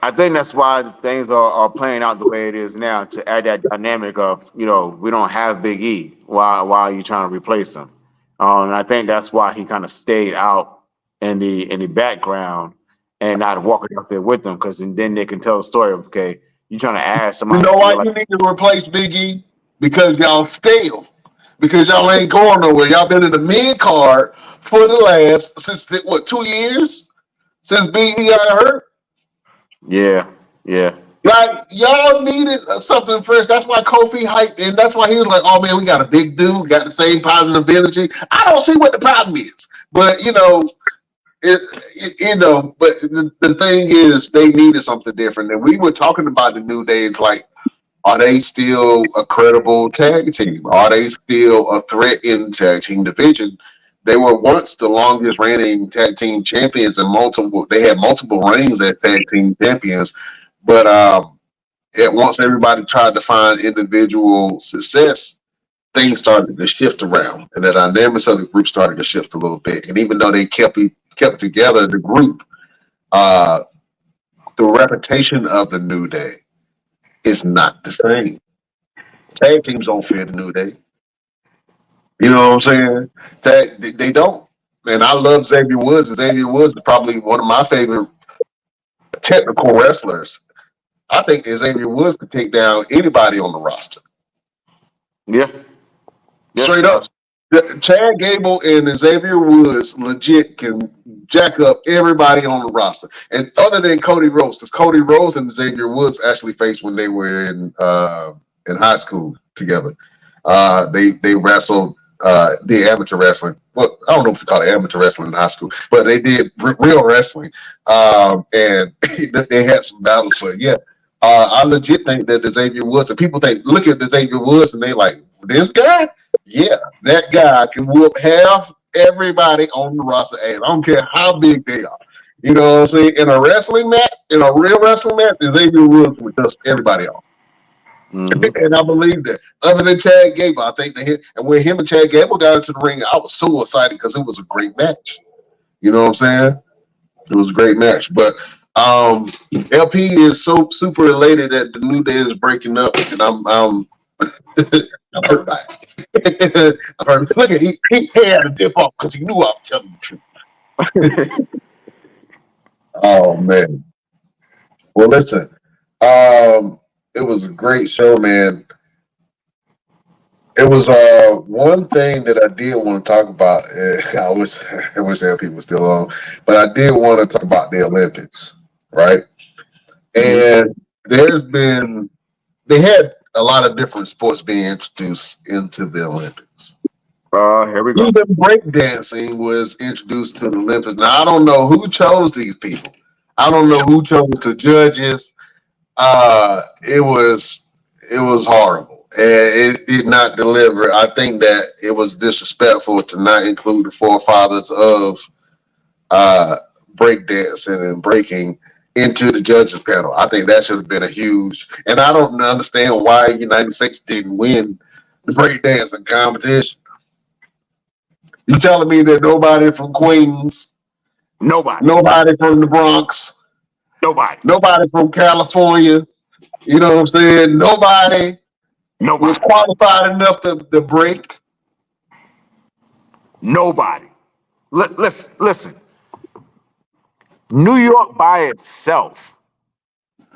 I think that's why things are playing out the way it is now to add that dynamic of we don't have Big E. Why are you trying to replace him? And I think that's why he kind of stayed out in the background and not walking up there with them, because then they can tell the story of, okay, you trying to add You somebody know to why your life. you need to replace Big E? Because y'all stale. Because y'all ain't going nowhere. Y'all been in the mid card for the last since what 2 years since Big E got hurt. Yeah, yeah. Like y'all needed something fresh. That's why Kofi hyped, and that's why he was like, "Oh man, we got a big dude, we got the same positive energy." I don't see what the problem is, but But the thing is, they needed something different, and we were talking about the New Day. It's like, are they still a credible tag team? Are they still a threat in tag team division? They were once the longest reigning tag team champions and multiple. They had multiple reigns as tag team champions, but once everybody tried to find individual success, things started to shift around, and the dynamics of the group started to shift a little bit. And even though they kept together, the group, uh, the reputation of the New Day is not the same. Tag teams don't fear the New Day. You know what I'm saying? They don't. And I love Xavier Woods. And Xavier Woods is probably one of my favorite technical wrestlers. I think Xavier Woods could take down anybody on the roster. Yeah, yeah. Straight up. Chad Gable and Xavier Woods legit can jack up everybody on the roster. And other than Cody Rhodes, because Cody Rhodes and Xavier Woods actually faced when they were in high school together. They wrestled the amateur wrestling. Well, I don't know if you call it amateur wrestling in high school, but they did real wrestling. And they had some battles. But yeah, I legit think that the Xavier Woods, and people look at the Xavier Woods and they like, this guy? Yeah, that guy can whoop half everybody on the roster. And I don't care how big they are. You know what I'm saying? In a wrestling match, in a real wrestling match, Xavier Woods would dust everybody off. Mm-hmm. And I believe that. Other than Chad Gable, I think and when him and Chad Gable got into the ring, I was so excited because it was a great match. You know what I'm saying? It was a great match. But LP is so super elated that the New Day is breaking up, and I'm I'm hurt by it. I'm hurt. Look at he had to dip off because he knew I was telling the truth. Oh man. Well, listen. It was a great show, man. It was one thing that I did want to talk about. I wish LP was still on, but I did want to talk about the Olympics, right? Mm-hmm. And they had a lot of different sports being introduced into the Olympics. Here we go. Even breakdancing was introduced to the Olympics. Now I don't know who chose these people. I don't know who chose the judges. It was horrible, and it did not deliver. I think that it was disrespectful to not include the forefathers of uh, breakdancing and breaking into the judges panel. I think that should have been a huge. And I don't understand why United States didn't win the breakdancing competition. You telling me that nobody from Queens, Nobody. nobody from the Bronx, Nobody. nobody from California, you know what I'm saying? Nobody was Nobody. qualified enough to break. Nobody. Listen. New York by itself.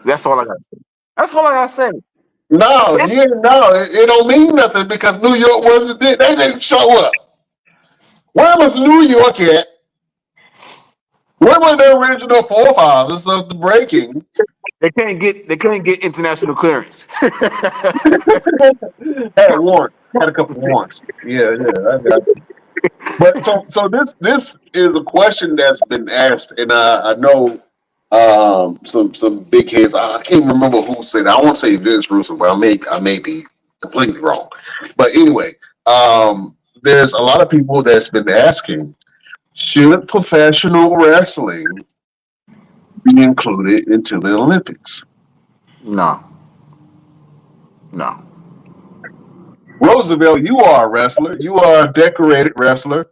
That's all I gotta say. That's all I gotta say. No, it don't mean nothing because New York wasn't there. They didn't show up. Where was New York at? Where were the original forefathers of the breaking? They couldn't get international clearance. Had warrants, had a couple warrants. Yeah, I got you. But so this is a question that's been asked, and I know some big heads. I can't remember who said it. I won't say Vince Russo, but I may be completely wrong. But anyway, there's a lot of people that's been asking, should professional wrestling be included into the Olympics? No. No. Roosevelt, you are a wrestler. You are a decorated wrestler.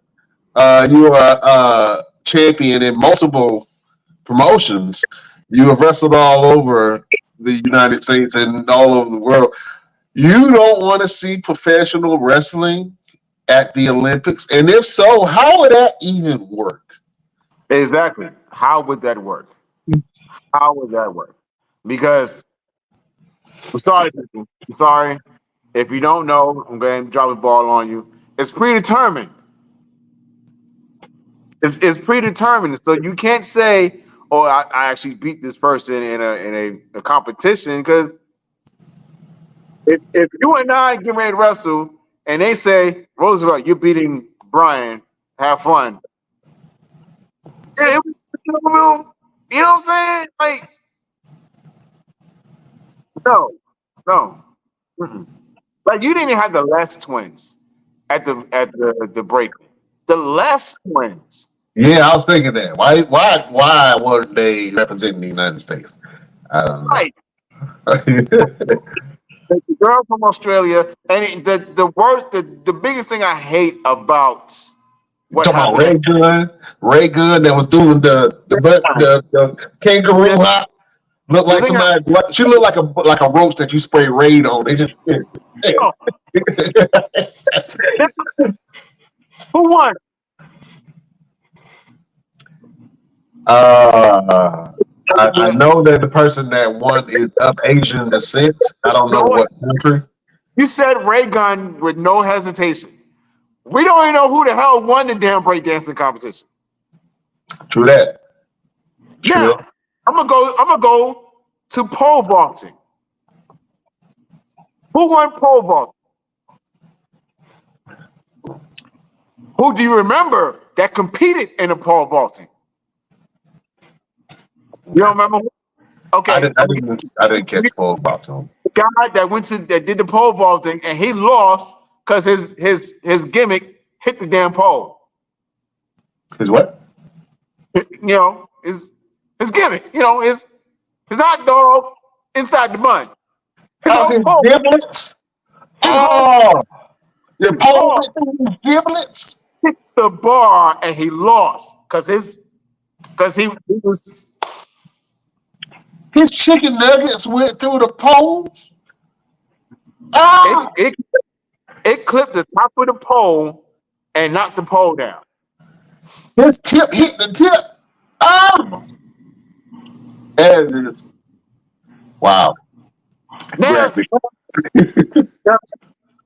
You are a champion in multiple promotions. You have wrestled all over the United States and all over the world. You don't want to see professional wrestling at the Olympics? And if so, how would that even work? Exactly. How would that work? How would that work? Because I'm sorry, people. I'm sorry. If you don't know, I'm going to drop the ball on you. It's predetermined. It's predetermined. So you can't say, "Oh, I actually beat this person in a competition." Because if you and I get ready to wrestle, and they say, "Roosevelt, you're beating Brian. Have fun." It was just a little, you know what I'm saying? Like, no, no. Mm-mm. Like you didn't even have the Les twins at the break. The Les twins. Yeah, I was thinking that. Why weren't they representing the United States? I don't know. Right. The girl from Australia, and the biggest thing I hate about You what talking about happened at Ray Gunn that was doing the kangaroo the, hop. Looked the like thing I somebody. She looked like a roach that you spray Raid on. They just. oh, for one, uh, I know that the person that won is of Asian descent. I don't you know know what? what country. You said Ray Gunn with no hesitation. We don't even know who the hell won the damn breakdancing competition. True that. True that. Now, I'm gonna go to pole vaulting. Who won pole vaulting? Who do you remember that competed in the pole vaulting? You don't remember? I Okay, didn't. I didn't. I didn't catch pole vaulting. the guy that did the pole vaulting and he lost because his gimmick hit the damn pole. His what? You know, his gimmick, his hot dog inside the bun. His Oh, whole his pole, giblets. his whole Oh, your pole pole went through his giblets. hit the bar and he lost because he was His chicken nuggets went through the pole. it, Ah, it it clipped the top of the pole and knocked the pole down. his tip hit the tip. Ah, that is wow. Now, Graphic.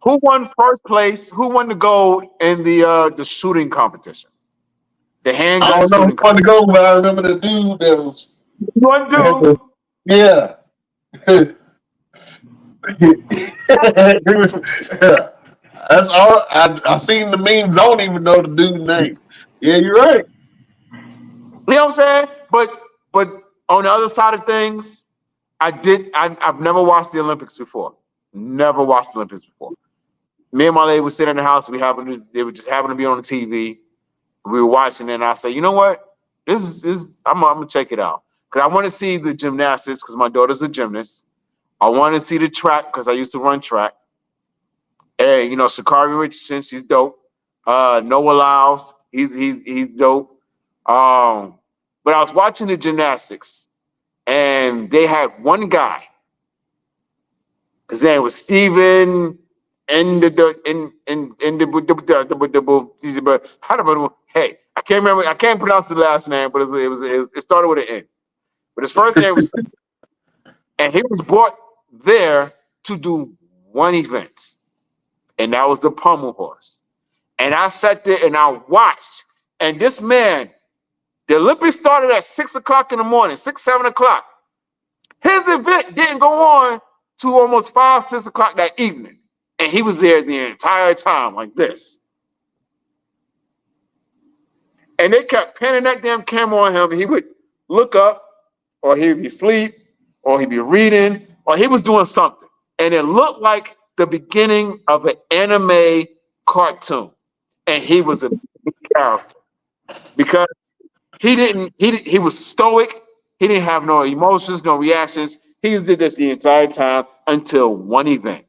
who won first place? Who won the gold in the shooting competition? The I handgun don't know who shooting wanted competition. to go, but I remember the dude that was. One dude. Yeah. He was, that's all. I seen the memes. I don't even know the dude's name. Yeah, you're right. You know what I'm saying? But on the other side of things, I've never watched the Olympics before. Never watched the Olympics before. Me and my lady would sit in the house. They would just happen to be on the TV. We were watching it, and I say, you know what? This I'm gonna check it out because I want to see the gymnastics because my daughter's a gymnast. I want to see the track because I used to run track. And Shakari Richardson, she's dope. Noah Lyles, he's dope. But I was watching the gymnastics, and they had one guy. His name was Steven, and hey, I can't remember. I can't pronounce the last name, but it started with an N. But his first name was, and he was brought there to do one event, and that was the pommel horse. And I sat there and I watched, and this man, the Olympics started at 6 o'clock in the morning, 6, 7 o'clock. His event didn't go on to almost 5, 6 o'clock that evening. And he was there the entire time like this. And they kept panning that damn camera on him. And he would look up, or he'd be asleep, or he'd be reading, or he was doing something. And it looked like the beginning of an anime cartoon. And he was a big character because he was stoic. He didn't have no emotions, no reactions. He just did this the entire time until one event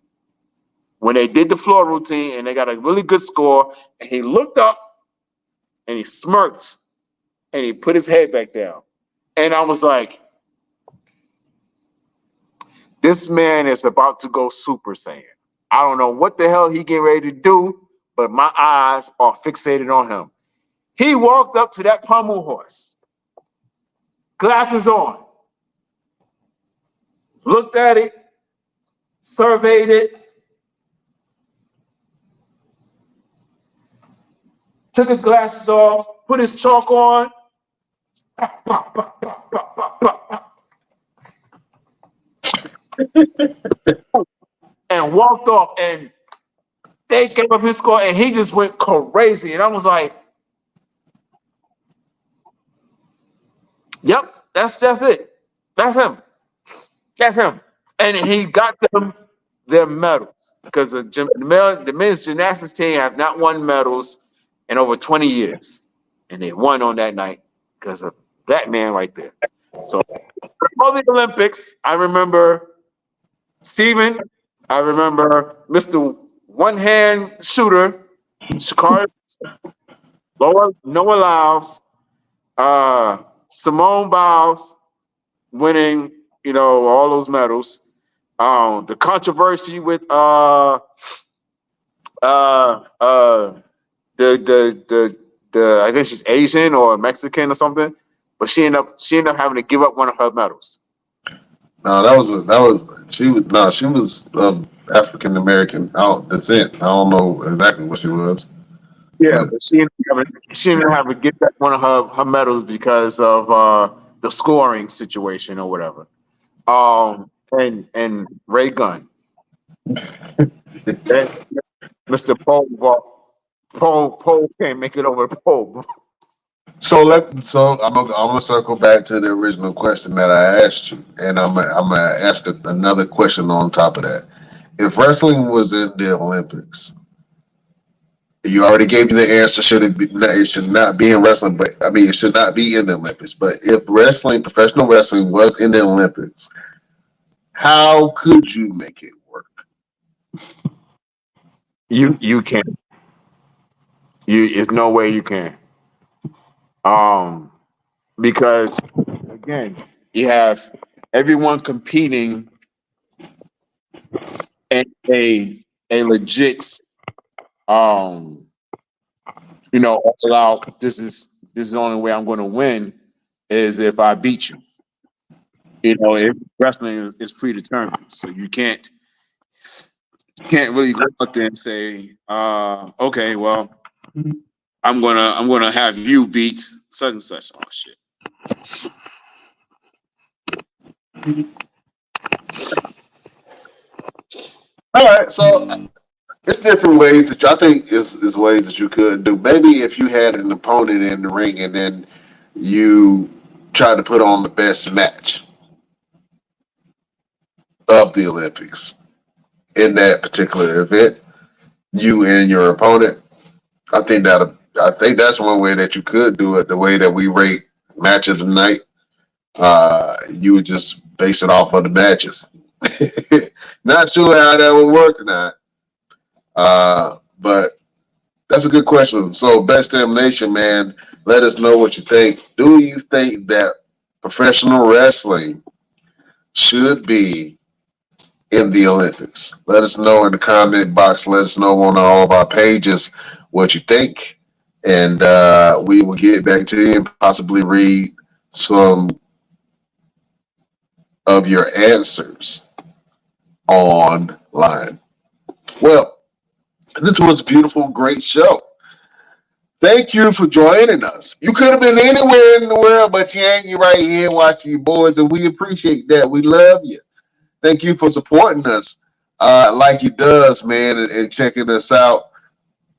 when they did the floor routine and they got a really good score. And he looked up and he smirked and he put his head back down. And I was like, this man is about to go Super Saiyan. I don't know what the hell he getting ready to do, but my eyes are fixated on him. He walked up to that pommel horse, glasses on, looked at it, surveyed it, took his glasses off, put his chalk on, and walked off. And they gave up his score, and he just went crazy. And I was like, "Yep, that's it. That's him. That's him." And he got them their medals because the men's gymnastics team have not won medals in over 20 years, and they won on that night because of that man right there. So, all the Olympics, I remember Steven. I remember Mr. One Hand Shooter, Shakari, Noah Lyles, Simone Biles winning, all those medals. The controversy with the I think she's Asian or Mexican or something, but she ended up having to give up one of her medals. No, she was African American descent. I don't know exactly what she was. Yeah, but she ended up having to get back one of her medals because of the scoring situation or whatever. And Ray Gunn, and Mr. Pole can't make it over the pole. So I'm gonna circle back to the original question that I asked you, and I'm gonna ask another question on top of that. If wrestling was in the Olympics, you already gave me the answer. Should it be? It should not be in wrestling, but I mean, it should not be in the Olympics. But if professional wrestling, was in the Olympics, how could you make it work? You can't. There's no way you can. Because again, you have everyone competing in a legit all out. This is the only way I'm going to win is if I beat you. If wrestling is predetermined, so you can't really go out there and say, okay, well, I'm gonna have you beat such and such. Oh shit. All right, so there's different ways that I think is ways that you could do. Maybe if you had an opponent in the ring and then you try to put on the best match of the Olympics in that particular event, you and your opponent. I think that's one way that you could do it. The way that we rate matches a night, you would just base it off of the matches. Not sure how that would work or not, but that's a good question. So, Best Damn Nation, man, let us know what you think. Do you think that professional wrestling should be in the Olympics? Let us know in the comment box. Let us know on all of our pages what you think. And we will get back to you and possibly read some of your answers online. Well, this was a beautiful, great show. Thank you for joining us. You could have been anywhere in the world, but you're right here watching your boys, and we appreciate that. We love you. Thank you for supporting us like you does, man, and checking us out.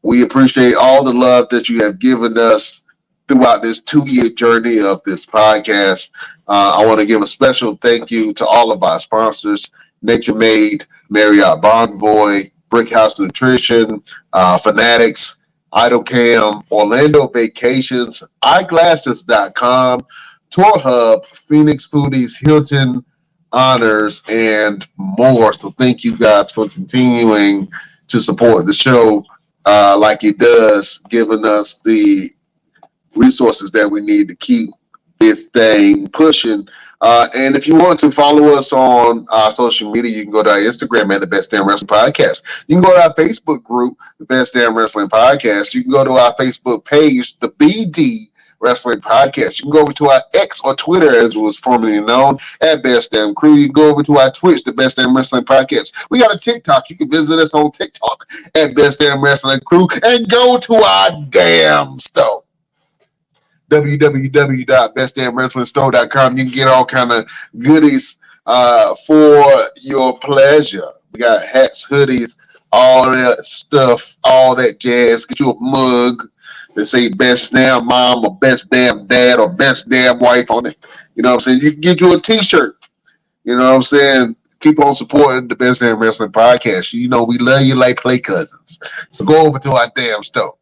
We appreciate all the love that you have given us throughout this 2-year journey of this podcast. I want to give a special thank you to all of our sponsors: Nature Made, Marriott Bonvoy, Brick House Nutrition, Fanatics, IdleCam, Orlando Vacations, Eyeglasses.com, Tour Hub, Phoenix Foodies, Hilton Honors, and more. So thank you guys for continuing to support the show like it does, giving us the resources that we need to keep this thing pushing. And if you want to follow us on social media, you can go to our Instagram at the Best Damn Wrestling Podcast. You can go to our Facebook group, the Best Damn Wrestling Podcast. You can go to our Facebook page, the BD Wrestling Podcast. You can go over to our X or Twitter, as it was formerly known, at Best Damn Crew. You can go over to our Twitch, the Best Damn Wrestling Podcast. We got a TikTok. You can visit us on TikTok at Best Damn Wrestling Crew and go to our damn store. www.bestdamnwrestlingstore.com. You can get all kind of goodies for your pleasure. We got hats, hoodies, all that stuff, all that jazz. Get you a mug that say best damn mom or best damn dad or best damn wife on it. You know what I'm saying? You can get you a t-shirt. You know what I'm saying? Keep on supporting the Best Damn Wrestling Podcast. You know we love you like play cousins. So go over to our damn store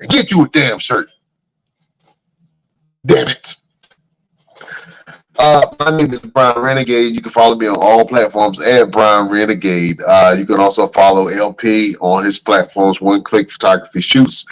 and get you a damn shirt. Damn it. My name is Brian Renegade. You can follow me on all platforms at Brian Renegade. You can also follow LP on his platforms, One Click Photography Shoots.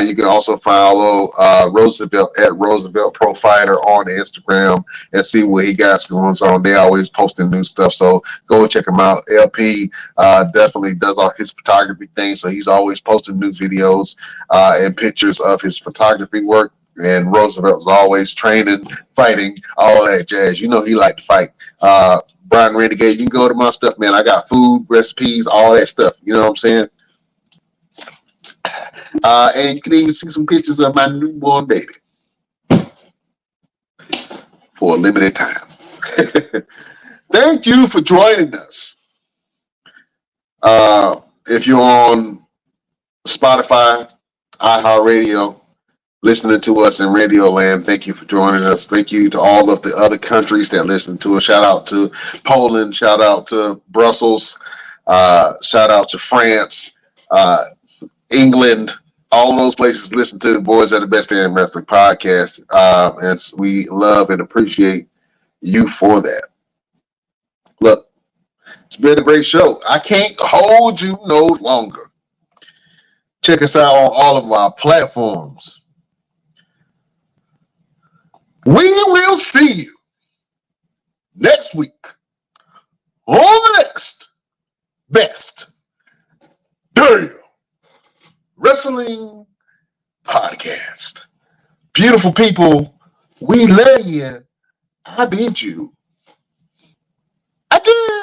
You can also follow Roosevelt at Roosevelt Profiler on Instagram and see what he got going on. They're always posting new stuff, so go check him out. LP definitely does all his photography things, so he's always posting new videos and pictures of his photography work. And Roosevelt was always training, fighting, all that jazz. You know he liked to fight. Brian Renegade, you can go to my stuff, man. I got food, recipes, all that stuff. You know what I'm saying? And you can even see some pictures of my newborn baby for a limited time. Thank you for joining us. If you're on Spotify, iHeartRadio, listening to us in Radio Land, thank you for joining us. Thank you to all of the other countries that listen to us. Shout out to Poland. Shout out to Brussels. Shout out to France, England. All those places listen to the boys at the Best Damn Wrestling Podcast. And we love and appreciate you for that. Look, it's been a great show. I can't hold you no longer. Check us out on all of our platforms. We will see you next week on the next Best Damn Wrestling Podcast. Beautiful people, we love you. I bid you. I do.